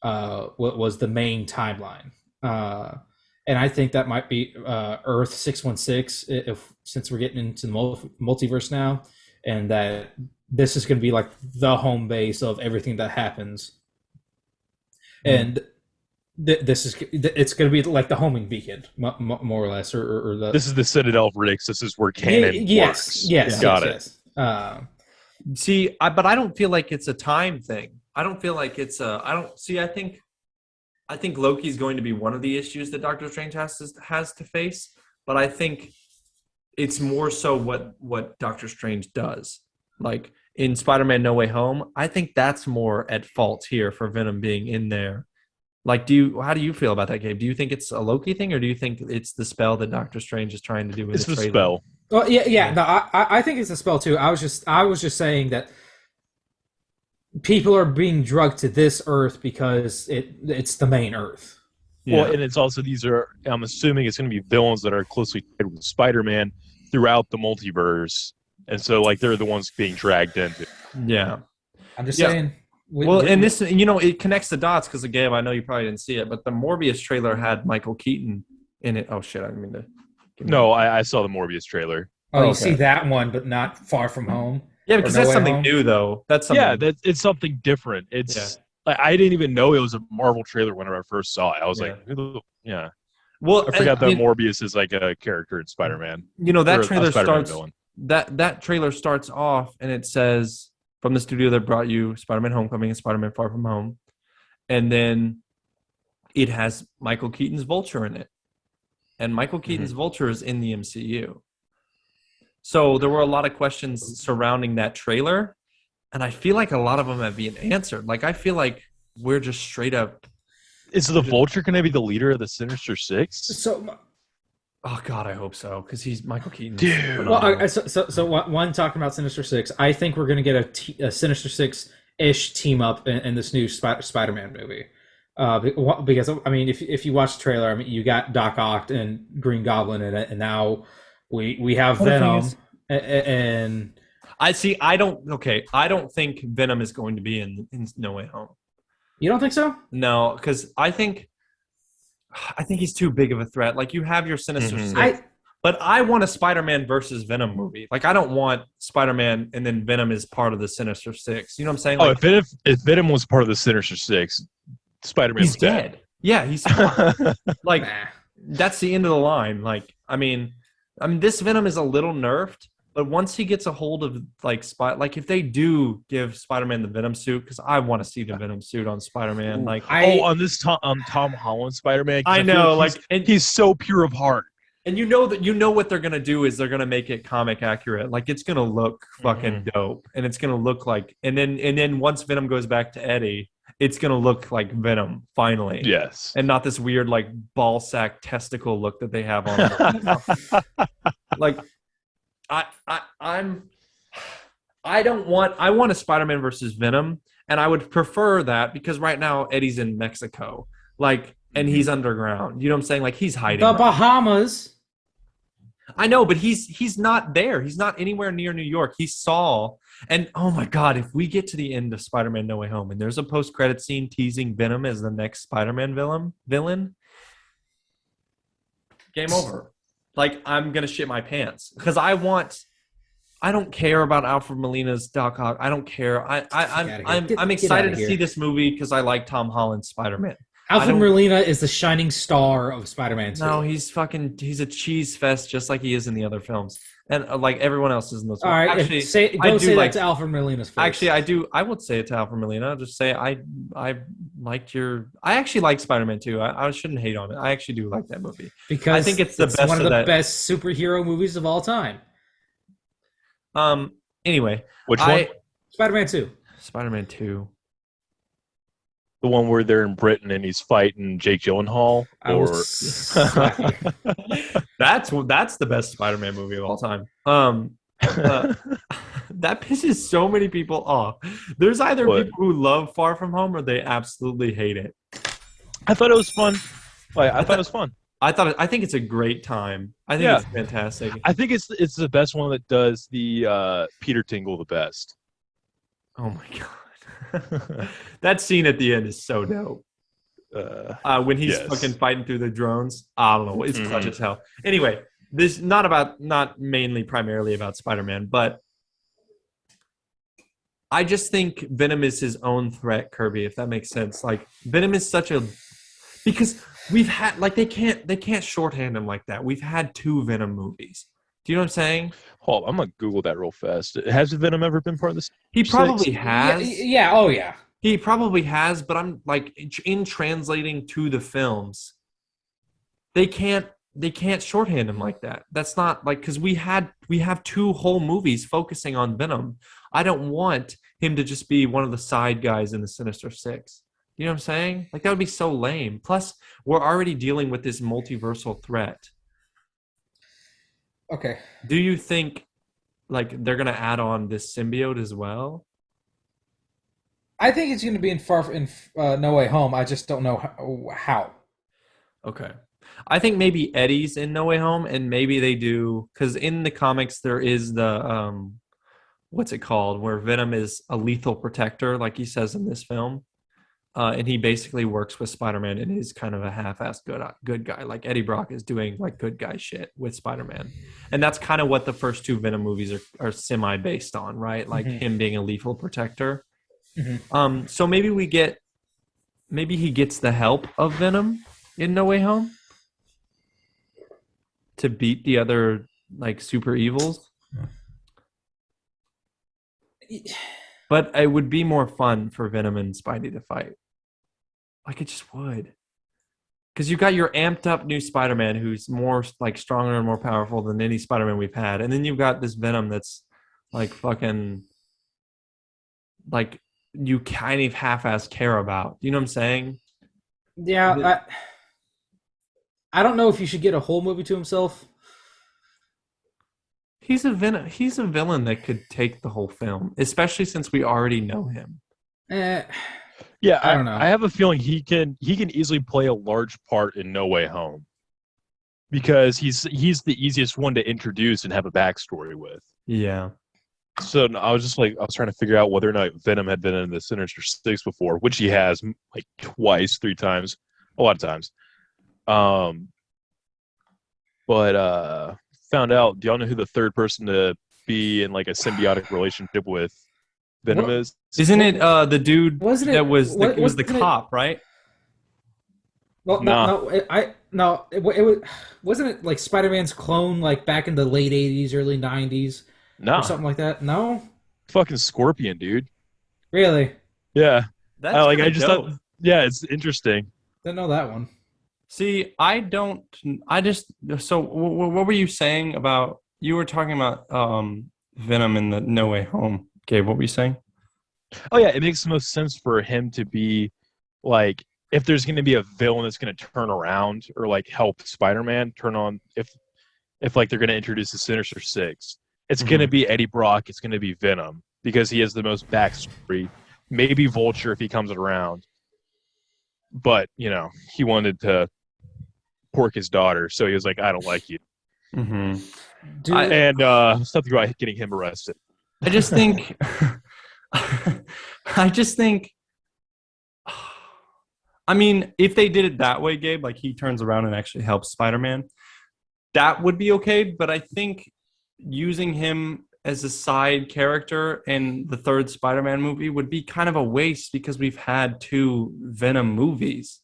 what was the main timeline. And I think that might be Earth 616 since we're getting into the multiverse now, and that this is going to be like the home base of everything that happens. And it's going to be like the homing beacon, more or less, or the. This is the Citadel of Riddick. This is where canon works. Yes, got it. Yes. See, but I don't feel like it's a time thing. I don't feel like it's a. I don't see. I think Loki's going to be one of the issues that Doctor Strange has to face, but I think it's more so what Doctor Strange does. Like in Spider-Man No Way Home, I think that's more at fault here for Venom being in there. Like, how do you feel about that, Gabe? Do you think it's a Loki thing, or do you think it's the spell that Doctor Strange is trying to do with it's the trailer? spell? Well, yeah. No, I think it's a spell too. I was just saying that people are being drugged to this Earth because it's the main Earth. Yeah. Well, and it's also I'm assuming it's going to be villains that are closely tied with Spider-Man throughout the multiverse, and so like they're the ones being dragged into. Yeah, I'm just saying. And this, it connects the dots because, Gabe, I know you probably didn't see it, but the Morbius trailer had Michael Keaton in it. Oh shit, I didn't mean to. No, I saw the Morbius trailer. Oh, you see that one, but not Far From Home. Yeah, because that's something new, though. That's something. It's something different. It's like I didn't even know it was a Marvel trailer whenever I first saw it. I was like, yeah. Well, I forgot that Morbius is like a character in Spider-Man. That trailer starts. That trailer starts off and it says, "From the studio that brought you Spider-Man: Homecoming and Spider-Man: Far From Home," and then it has Michael Keaton's Vulture in it, and Michael Keaton's Vulture is in the MCU. So there were a lot of questions surrounding that trailer, and I feel like a lot of them have been answered. Like, I feel like we're just straight up. Is the Vulture going to be the leader of the Sinister Six? So, oh God, I hope so, because he's Michael Keaton. Dude. Well, so one talking about Sinister Six, I think we're going to get a Sinister Six-ish team up in this new Spider-Man movie. Because I mean, if you watch the trailer, I mean, you got Doc Ock and Green Goblin in it, and now we have Venom, and I see. I don't think Venom is going to be in No Way Home. You don't think so? No, because I think he's too big of a threat. Like, you have your Sinister Six. But I want a Spider-Man versus Venom movie. Like, I don't want Spider-Man and then Venom is part of the Sinister Six. You know what I'm saying? Like, if Venom was part of the Sinister Six, Spider-Man's he's dead. Yeah, he's like, that's the end of the line. Like, I mean, this Venom is a little nerfed, but once he gets a hold of like if they do give Spider-Man the Venom suit, because I want to see the Venom suit on Spider-Man. Like, on Tom Holland Spider-Man. I know, like, he's so pure of heart. And what they're gonna do is they're gonna make it comic accurate. Like, it's gonna look fucking dope, and it's gonna look like, and then once Venom goes back to Eddie, it's gonna look like Venom finally. Yes, and not this weird like ball sack testicle look that they have on him. Like, I want a Spider-Man versus Venom, and I would prefer that because right now Eddie's in Mexico, like, and he's underground. You know what I'm saying? Like, he's hiding. The Bahamas. I know, but he's not there. He's not anywhere near New York. He saw, and oh my God, if we get to the end of Spider-Man No Way Home and there's a post-credit scene teasing Venom as the next Spider-Man villain, game over. Like, I'm gonna shit my pants because I don't care about Alfred Molina's Doc Ock. I don't care. I'm excited to see this movie because I like Tom Holland's Spider-Man. Alfred Molina is the shining star of Spider-Man 2. No, he's a cheese fest just like he is in the other films. And like everyone else is in those. All right, actually, say that to Alfred Molina's face. Actually, I would say it to Alfred Molina. I'll just say I actually like Spider-Man 2. I shouldn't hate on it. I actually do like that movie. Because I think it's one of the best superhero movies of all time. Anyway. Which one? Spider-Man 2. Spider-Man 2. The one where they're in Britain and he's fighting Jake Gyllenhaal? That's the best Spider-Man movie of all time. That pisses so many people off. There's either people who love Far From Home or they absolutely hate it. I thought it was fun. I thought it was fun. I think it's a great time. I think it's fantastic. I think it's the best one that does the Peter Tingle the best. Oh my God. That scene at the end is so dope. When he's fucking fighting through the drones. I don't know. It's clutch as hell. Anyway, this not mainly primarily about Spider-Man, but I just think Venom is his own threat, Kirby, if that makes sense. Like, Venom is because we've had, like, they can't shorthand him like that. We've had 2 Venom movies. Do you know what I'm saying? Hold on, I'm gonna Google that real fast. Has Venom ever been part of this? He probably has. Yeah. Oh yeah. He probably has, but I'm like, in translating to the films, they can't shorthand him like that. That's not like, because we have 2 whole movies focusing on Venom. I don't want him to just be one of the side guys in the Sinister Six. You know what I'm saying? Like, that would be so lame. Plus, we're already dealing with this multiversal threat. Okay. Do you think, like, they're gonna add on this symbiote as well? I think it's going to be in No Way Home. I just don't know how. Okay. I think maybe Eddie's in No Way Home, and maybe they do, because in the comics there is the what's it called, where Venom is a lethal protector, like he says in this film, and he basically works with Spider-Man and is kind of a half-assed good guy. Like, Eddie Brock is doing like good guy shit with Spider-Man, and that's kind of what the first 2 Venom movies are semi based on, right? Like, him being a lethal protector. So maybe he gets the help of Venom in No Way Home to beat the other, like, super evils. But it would be more fun for Venom and Spidey to fight. Like, it just would. Because you got your amped up new Spider-Man who's more, like, stronger and more powerful than any Spider-Man we've had. And then you've got this Venom that's, like, fucking, like, you kind of half-ass care about. You know what I'm saying? Yeah, I don't know if you should get a whole movie to himself. He's a villain that could take the whole film, especially since we already know him. Yeah, I don't know. I have a feeling he can easily play a large part in No Way Home because he's the easiest one to introduce and have a backstory with. Yeah. So I was trying to figure out whether or not Venom had been in the Sinister Six before, which he has, like, twice, 3 times, a lot of times. But found out. Do y'all know who the third person to be in like a symbiotic relationship with Venom What- is? Isn't it the dude Wasn't it? that was the, it was the Wasn't it- cop, right? Well, Nah. no, it was wasn't it like Spider-Man's clone like back in the late '80s, early '90s, Nah, or something like that? No, fucking Scorpion, dude. really, Yeah, That's I kinda just dope. thought. Yeah, it's interesting. didn't know that one. See, I don't. I just. So, what were you saying about? You were talking about Venom in the No Way Home. Gabe, what were you saying? Oh yeah, it makes the most sense for him to be like if there's going to be a villain that's going to turn around or like help Spider-Man turn on if like they're going to introduce the Sinister Six, it's going to be Eddie Brock. It's going to be Venom because he has the most backstory. Maybe Vulture if he comes around, but he wanted to pork his daughter, so he was like, "I don't like you," Mm-hmm. Dude, something about getting him arrested. I just think. I just think. I mean, if they did it that way, Gabe, like he turns around and actually helps Spider-Man, that would be okay. But I think using him as a side character in the third Spider-Man movie would be kind of a waste because we've had 2 Venom movies,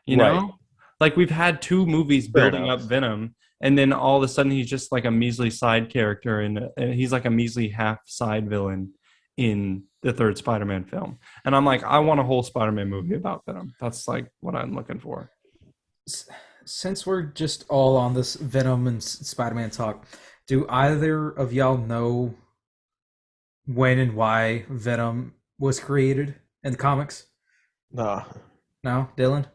Right. Like we've had 2 movies Fair building enough. up Venom, and then all of a sudden he's just like a measly side character, and he's like a measly half side villain in the third Spider-Man film. And I'm like, I want a whole Spider-Man movie about Venom. That's like what I'm looking for. since we're just all on this Venom and Spider-Man talk, do either of y'all know when and why Venom was created in the comics? Nah. No, Dylan?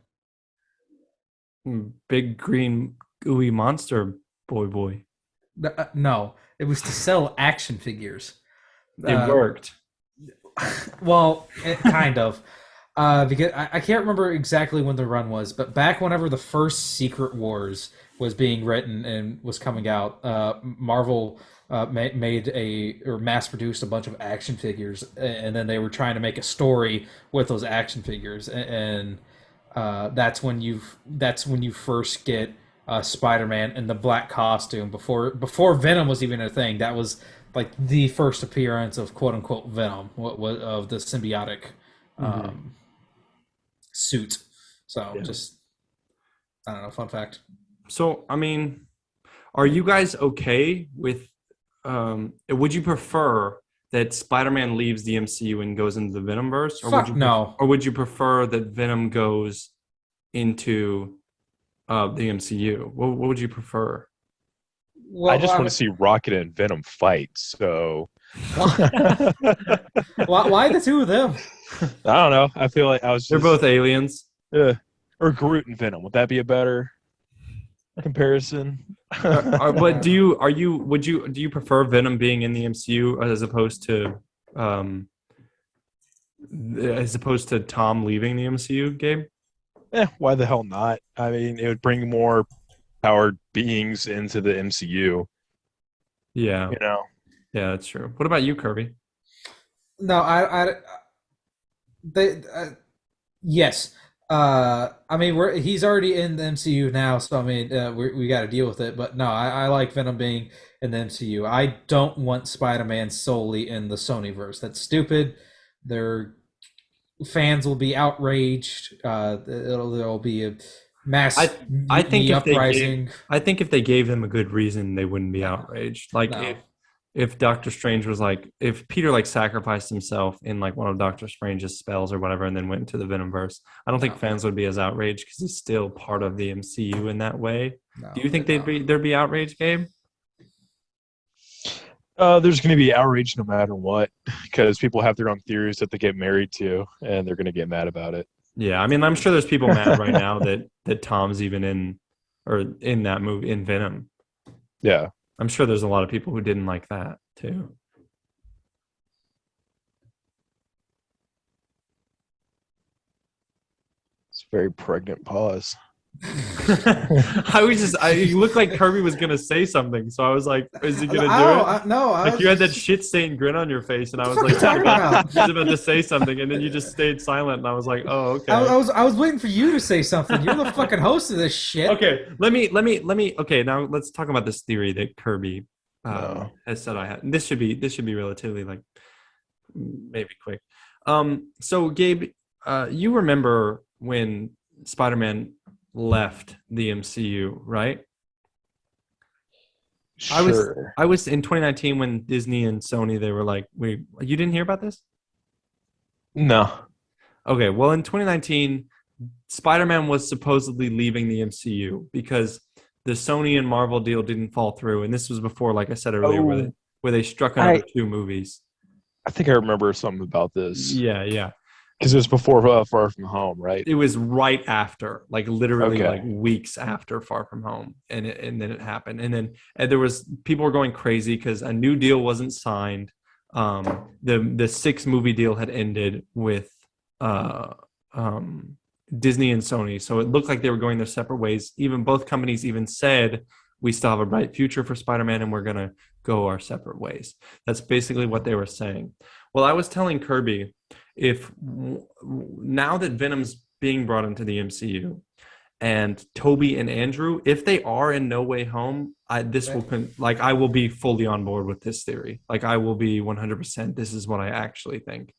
Big green gooey monster boy. No, it was to sell action figures. It worked. Well, kind of. Because I can't remember exactly when the run was, but back whenever the first Secret Wars was being written and was coming out, Marvel made or mass produced a bunch of action figures, and then they were trying to make a story with those action figures, and that's when you first get Spider-Man in the black costume before Venom was even a thing. That was like the first appearance of quote unquote Venom, of the symbiotic suit. So just I don't know, fun fact. So, I mean, are you guys okay with would you prefer that Spider-Man leaves the MCU and goes into the Venomverse, No. or would you prefer that Venom goes into the MCU? What would you prefer? Well, I just want to see Rocket and Venom fight. So why the 2 of them? I don't know. I feel like I was. They're both aliens. Or Groot and Venom. Would that be a better comparison? But do you prefer Venom being in the MCU as opposed to Tom leaving the MCU, Gabe? Why the hell not? I mean, it would bring more powered beings into the MCU. Yeah. Yeah, that's true. What about you, Kirby? No, yes. I mean, he's already in the MCU now, so I mean, we got to deal with it. But no, I like Venom being in the MCU. I don't want Spider-Man solely in the Sonyverse. That's stupid. Their fans will be outraged. There'll be a mass I think uprising. I think if they gave him a good reason, they wouldn't be outraged. Like if Doctor Strange was like, if Peter like sacrificed himself in like one of Doctor Strange's spells or whatever, and then went into the Venomverse, I don't think fans would be as outraged because he's still part of the MCU in that way. Do you think there'd be outrage, Gabe? there's going to be outrage no matter what because people have their own theories that they get married to, and they're going to get mad about it. Yeah, I mean, I'm sure there's people mad right now that Tom's even in that movie in Venom. Yeah. I'm sure there's a lot of people who didn't like that too. It's a very pregnant pause. You looked like Kirby was gonna say something, so I was like, "Is he gonna do it?" Like you had that shit-stained grin on your face, and I was like, talking about? "He's about to say something," and then you just stayed silent, and I was like, "Oh, okay." I was waiting for you to say something. You're the fucking host of this shit. Okay, let me. Okay, now let's talk about this theory that Kirby No. has said I had. This should be relatively like maybe quick. So Gabe, you remember when Spider-Man left the MCU, right? Sure. I was in 2019 when Disney and Sony, they were like, you didn't hear about this? No. Okay, well in 2019, Spider-Man was supposedly leaving the MCU because the Sony and Marvel deal didn't fall through, and this was before, like I said earlier, where they struck another 2 movies. I think I remember something about this. Yeah. Because it was before Far From Home, right? It was right after, like literally Okay. like weeks after Far From Home, and then it happened, and there was people were going crazy because a new deal wasn't signed. The 6 movie deal had ended with Disney and Sony, so it looked like they were going their separate ways. Even both companies even said we still have a bright future for Spider-Man, and we're gonna go our separate ways. That's basically what they were saying. Well, I was telling Kirby, if now that Venom's being brought into the MCU and Toby and Andrew, if they are in No Way Home, I will be fully on board with this theory. Like I will be 100%. This is what I actually think.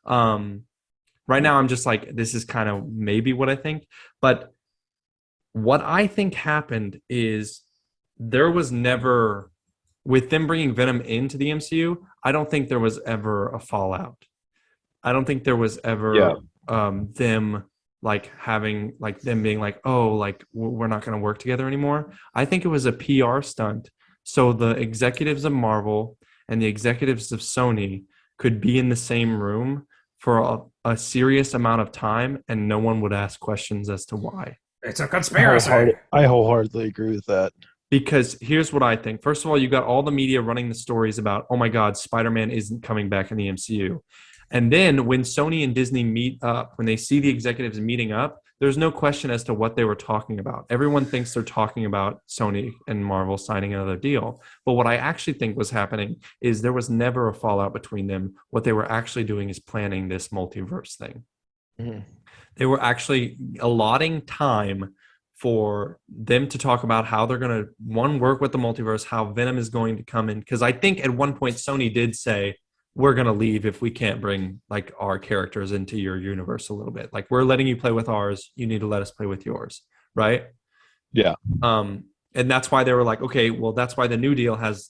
Right now I'm just like, this is kind of maybe what I think, but what I think happened is there was never, with them bringing Venom into the MCU, I don't think there was ever a fallout. I don't think there was ever them like having like them being like, oh, like we're not going to work together anymore. I think it was a PR stunt. So the executives of Marvel and the executives of Sony could be in the same room for a serious amount of time and no one would ask questions as to why. It's a conspiracy. I wholeheartedly agree with that. Because here's what I think. First of all, you got all the media running the stories about, oh my God, Spider-Man isn't coming back in the MCU. And then when Sony and Disney meet up, when they see the executives meeting up, there's no question as to what they were talking about. Everyone thinks they're talking about Sony and Marvel signing another deal. But what I actually think was happening is there was never a fallout between them. What they were actually doing is planning this multiverse thing. Mm-hmm. They were actually allotting time for them to talk about how they're going to, work with the multiverse, how Venom is going to come in. Because I think at one point Sony did say, we're going to leave if we can't bring like our characters into your universe a little bit. Like we're letting you play with ours. You need to let us play with yours. Right. Yeah. And that's why they were like, okay, well, that's why the new deal has,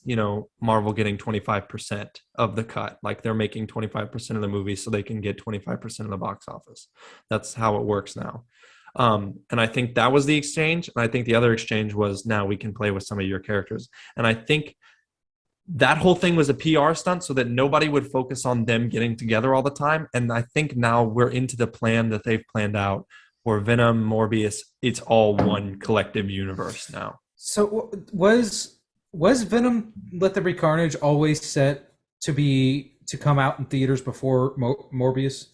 Marvel getting 25% of the cut. Like they're making 25% of the movie so they can get 25% of the box office. That's how it works now. And I think that was the exchange. And I think the other exchange was now we can play with some of your characters. And I think that whole thing was a PR stunt so that nobody would focus on them getting together all the time. And I think now we're into the plan that they've planned out where Venom, Morbius, it's all one collective universe now. So was Venom Let There Be Carnage always set to come out in theaters before Morbius?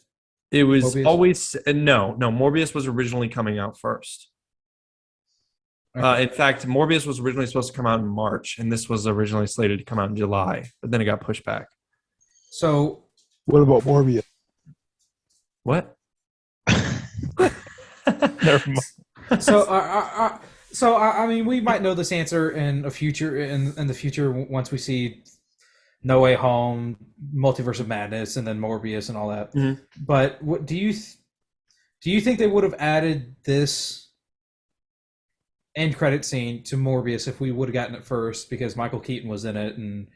It was Morbius? always no. Morbius was originally coming out first. Okay. In fact, Morbius was originally supposed to come out in March, and this was originally slated to come out in July, but then it got pushed back. So, what about Morbius? What? Never mind. So I mean, we might know this answer in the future once we see No Way Home, Multiverse of Madness, and then Morbius and all that. Mm-hmm. But what do you think they would have added this end credit scene to Morbius if we would have gotten it first because Michael Keaton was in it and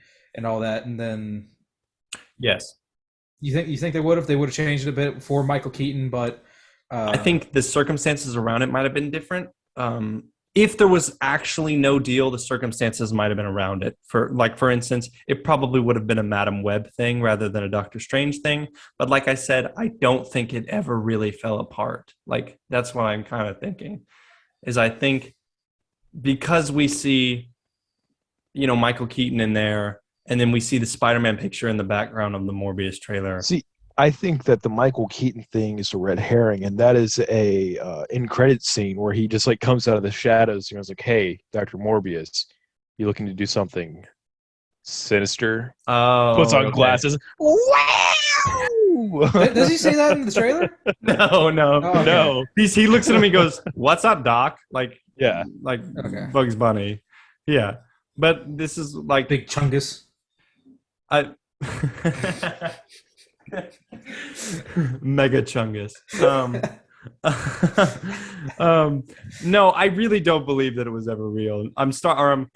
all that, and then yes, you think they would have changed it a bit for Michael Keaton, but I think the circumstances around it might have been different. If there was actually no deal, the circumstances might have been around it. For instance, it probably would have been a Madam Web thing rather than a Doctor Strange thing. But like I said, I don't think it ever really fell apart. Like that's what I'm kind of thinking. Is I think because we see, Michael Keaton in there, and then we see the Spider-Man picture in the background of the Morbius trailer. See, I think that the Michael Keaton thing is a red herring, and that is a in credit scene where he just like comes out of the shadows and was like, "Hey, Dr. Morbius, you looking to do something sinister?" Oh, Puts on okay. glasses. Wow! Does he say that in the trailer? No. Oh, okay. No. He looks at him. He goes, "What's up, Doc?" Like Okay. Bugs Bunny. Yeah, but this is like Big Chungus. I Mega Chungus. No, I really don't believe that it was ever real. I'm starting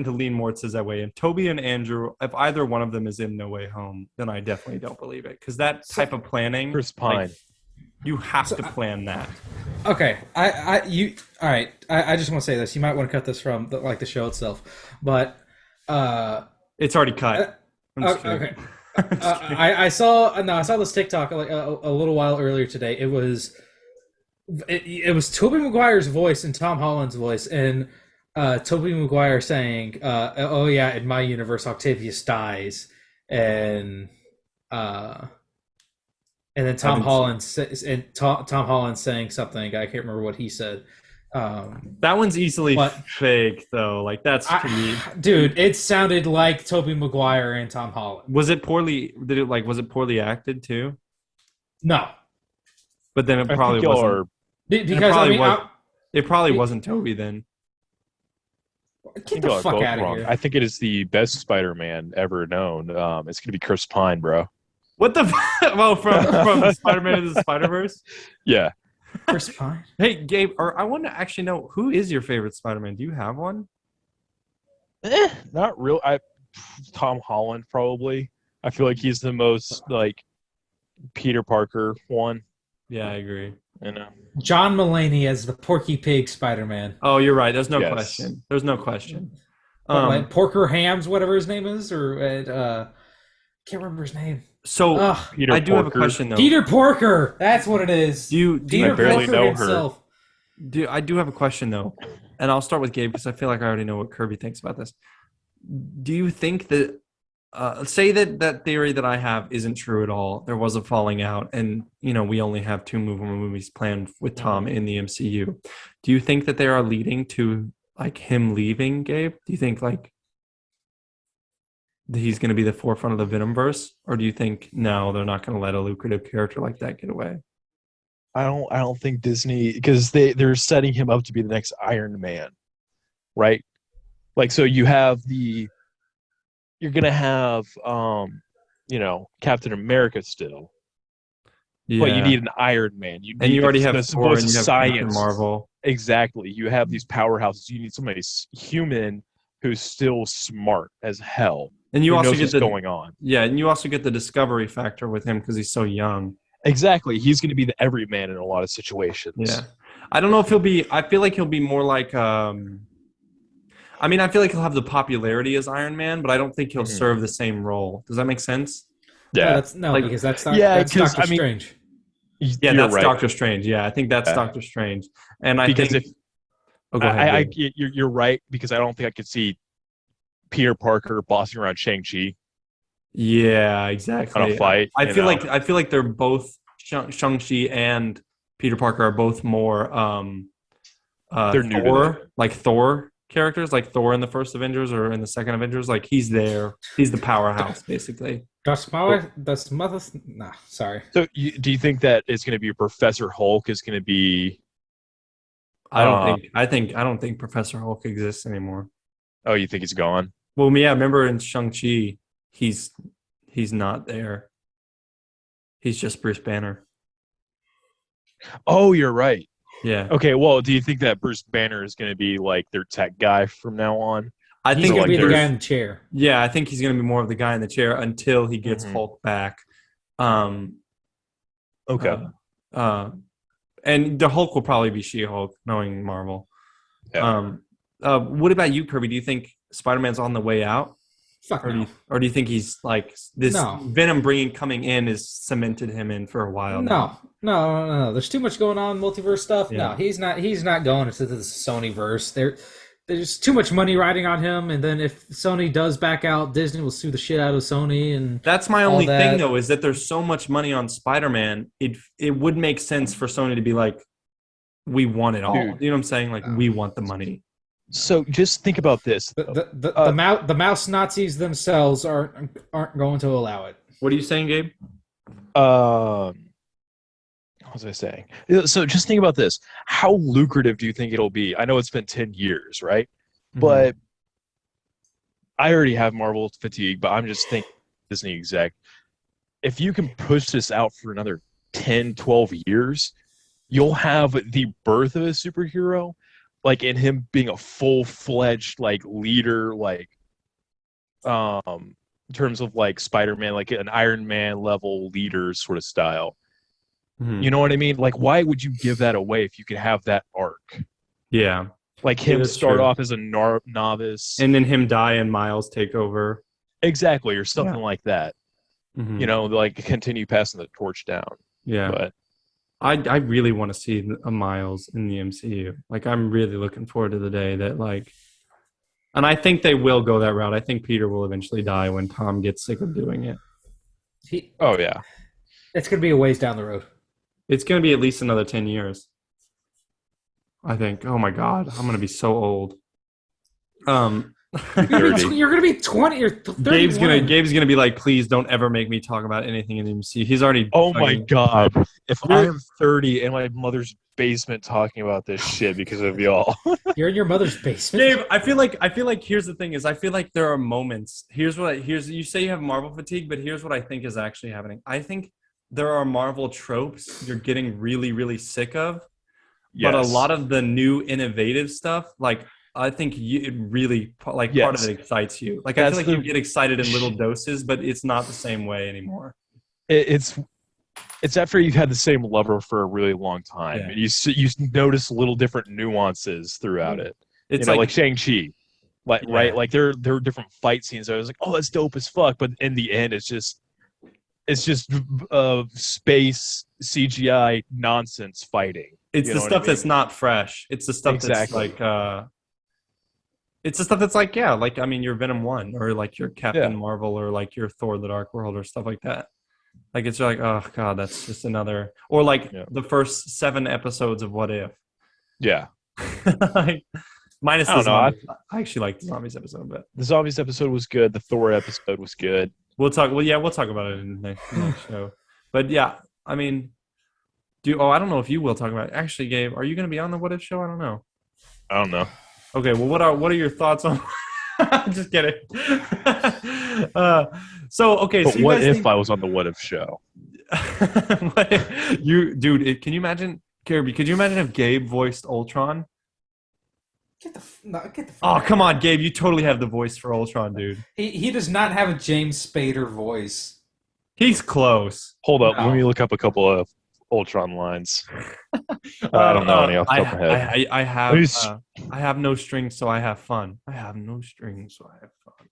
to lean more to that way. And Toby and Andrew, if either one of them is in No Way Home, then I definitely don't believe it, because that type of planning, Chris Pine. like, you have to plan that. Okay, all right. I just want to say this. You might want to cut this from the show itself, but It's already cut. I'm just kidding. okay. I saw this TikTok like a little while earlier today. It was Tobey Maguire's voice and Tom Holland's voice, and Tobey Maguire saying, "Oh yeah, in my universe, Octavius dies," and then Tom Holland saying something. I can't remember what he said. That one's easily fake, though. Like, that's to me. Dude, it sounded like Tobey Maguire and Tom Holland. Was it poorly acted too? No, but then it probably wasn't. Because it probably wasn't Toby then. Get the fuck out of here! I think it is the best Spider-Man ever known. It's gonna be Chris Pine, bro. What the? Well, from Spider-Man into the Spider-Verse. Yeah. Chris Pine. Hey, Gabe, I want to actually know, who is your favorite Spider-Man? Do you have one? Not real. Tom Holland probably. I feel like he's the most like Peter Parker one. Yeah, I agree. You know, John Mulaney as the Porky Pig Spider-Man. Oh, you're right. There's no Yes. question. There's no question. Porker Hams, whatever his name is, or can't remember his name. So Peter I do have a Porker. question though. Peter Porker. That's what it is. Peter I barely Porker know himself. I do have a question though, and I'll start with Gabe because I feel like I already know what Kirby thinks about this. Do you think that, say that theory that I have isn't true at all? There was a falling out, and we only have 2 movies planned with Tom in the MCU. Do you think that they are leading to like him leaving, Gabe? Do you think like he's going to be the forefront of the Venomverse, or do you think no, they're not going to let a lucrative character like that get away? I don't think Disney, because they're setting him up to be the next Iron Man, right? Like, so you're gonna have Captain America still, but you need an Iron Man. You already have Thor and you have science. Captain Marvel. Exactly. You have these powerhouses. You need somebody human who's still smart as hell. And you who also knows get what's going on. Yeah, and you also get the discovery factor with him because he's so young. Exactly. He's going to be the everyman in a lot of situations. Yeah. I don't know if he'll be. I feel like he'll be more like. I feel like he'll have the popularity as Iron Man, but I don't think he'll serve the same role. Does that make sense? Yeah. Because that's Doctor Strange. Yeah, that's right. Doctor Strange. Yeah, I think that's Doctor Strange. And I because think. Go ahead. You're right, because I don't think I could see Peter Parker bossing around Shang-Chi. Yeah, exactly. On a fight. I feel like they're both Shang-Chi and Peter Parker are both more they're new Thor, like Thor characters, like Thor in the first Avengers or in the second Avengers. Like he's there. He's the powerhouse, basically. Sorry. So do you think that it's going to be Professor Hulk is going to be? I don't think Professor Hulk exists anymore. Oh, you think he's gone? Well, yeah. Remember in Shang-Chi, he's not there. He's just Bruce Banner. Oh, you're right. Yeah. Okay. Well, do you think that Bruce Banner is going to be like their tech guy from now on? I He's think going to be the guy in the chair. Yeah, I think he's going to be more of the guy in the chair until he gets Hulk back. Okay. And the Hulk will probably be She-Hulk, knowing Marvel. Yeah. What about you, Kirby? Do you think Spider-Man's on the way out? Fuck Or no. do you think he's like this? No. Venom coming in has cemented him in for a while? No. There's too much going on multiverse stuff. Yeah. No, he's not going into the Sony verse. there's too much money riding on him, and then if Sony does back out, Disney will sue the shit out of Sony, and That's my all only that. thing, though, is that there's so much money on Spider-Man. It would make sense for Sony to be like, we want it all. Dude. You know what I'm saying? Like, we want the money. So just think about this. The mouse Nazis themselves aren't going to allow it. What are you saying, Gabe? What was I saying? So just think about this. How lucrative do you think it'll be? I know it's been 10 years, right? But I already have Marvel fatigue, but I'm just thinking Disney exec. If you can push this out for another 10, 12 years, you'll have the birth of a superhero, like in him being a full-fledged like leader, like in terms of like Spider-Man, like an Iron Man level leader sort of style. You know what I mean? Like, why would you give that away if you could have that arc? Yeah. Like him that's start true. off as a novice. And then him die and Miles take over. Exactly, or something like that. Mhm. You know, like continue passing the torch down. Yeah. But I really want to see a Miles in the MCU. Like, I'm really looking forward to the day that, like, and I think they will go that route. I think Peter will eventually die when Tom gets sick of doing it. oh yeah. It's going to be a ways down the road. It's going to be at least another 10 years. I think. Oh my God, I'm going to be so old. You're going to be 20 or 31. Gabe's gonna be like, please don't ever make me talk about anything in the MCU. He's already. Oh my fucking- God. If I'm 30 in my mother's basement talking about this shit because of y'all. You're in your mother's basement. Gabe, I feel like here's the thing is I feel like there are moments. Here's you say you have Marvel fatigue, but here's what I think is actually happening. I think there are Marvel tropes you're getting really, really sick of. But a lot of the new innovative stuff, like I think it really part of it excites you. Like I feel like you get excited in little doses, but it's not the same way anymore. It's after you've had the same lover for a really long time. Yeah. And you notice little different nuances throughout it. It's like Shang-Chi. Like Yeah. right, like there are different fight scenes. I was like, oh, that's dope as fuck. But in the end, it's just space CGI nonsense fighting. It's the stuff that's not fresh. It's the stuff that's like it's the stuff that's like, yeah, like I mean your Venom 1 or like your Captain Marvel or like your Thor the Dark World or stuff like that. Like it's like, oh God, that's just another or like the first 7 episodes of What If. Yeah. Like, minus I the don't know. zombies. I actually like the zombies episode, but The Zombies episode was good. The Thor episode was good. we'll talk about it in the next show. But yeah, I mean I don't know if you will talk about it. Actually, Gabe, are you going to be on the What If show? I don't know. I don't know. Okay, well, what are your thoughts on? Just kidding. But what if I was on the What If show? Can you imagine, Kirby? Could you imagine if Gabe voiced Ultron? Get the Oh, come on, Gabe! You totally have the voice for Ultron, dude. He does not have a James Spader voice. He's close. Hold up, No. let me look up a couple of Ultron lines. I don't know any off the top of my head. I have no strings, so I have fun. I have no strings, so I have fun.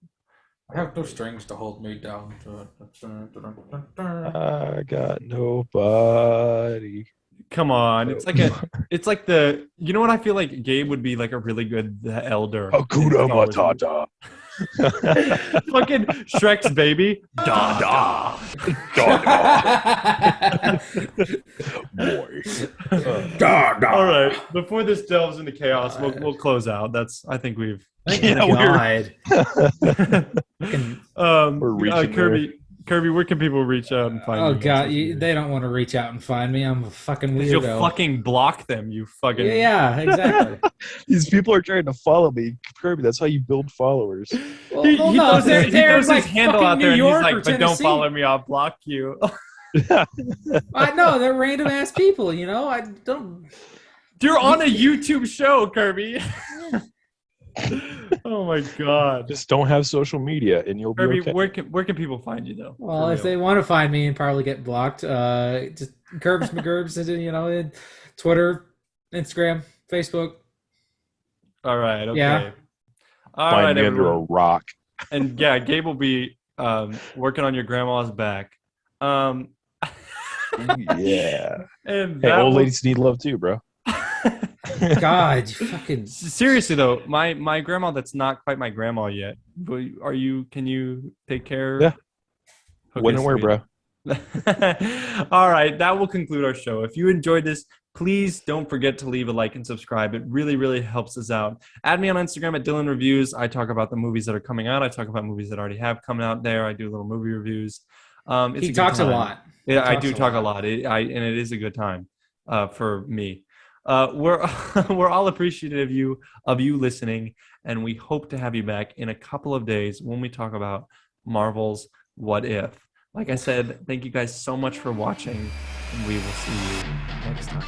I have no strings to hold me down. I got nobody. Come on, it's like you know what I feel like Gabe would be like a really good the elder. Hakuna Matata. Fucking Shrek's baby. Da da. Boy. All right. Before this delves into chaos, we'll close out. I think we've. God. We're reaching Kirby, where can people reach out and find you? Oh God, they don't want to reach out and find me. I'm a fucking weirdo. You'll fucking block them. You fucking. Yeah, exactly. These people are trying to follow me, Kirby. That's how you build followers. Well, He no, throws they're his like handle fucking out there New and he's York like, or but don't Tennessee. follow me, I'll block you. I know they're random ass people. You know, I don't. You're on a YouTube show, Kirby. Oh my God. Just don't have social media, and you'll be Kirby, okay. where can people find you though? Well, For if real. they want to find me and probably get blocked, just Curbs McGurbs, you know, in Twitter, Instagram, Facebook. All right. Okay. Yeah. All Find right, me under a everyone. rock. And yeah, Gabe will be working on your grandma's back. Yeah. And Hey, that old will- ladies need love too, bro. God, you fucking. Seriously though, my grandma that's not quite my grandma yet. But can you take care? Yeah. Okay, When and where, sweet. bro? All right, that will conclude our show. If you enjoyed this, please don't forget to leave a like and subscribe. It really, really helps us out. Add me on Instagram at Dylan Reviews. I talk about the movies that are coming out. I talk about movies that already have come out there. I do little movie reviews. It's He a good talks a time. lot. Yeah, I do talk a lot. And it is a good time for me. We're we're all appreciative of you listening, and we hope to have you back in a couple of days when we talk about Marvel's What If. Like I said, thank you guys so much for watching, and we will see you next time.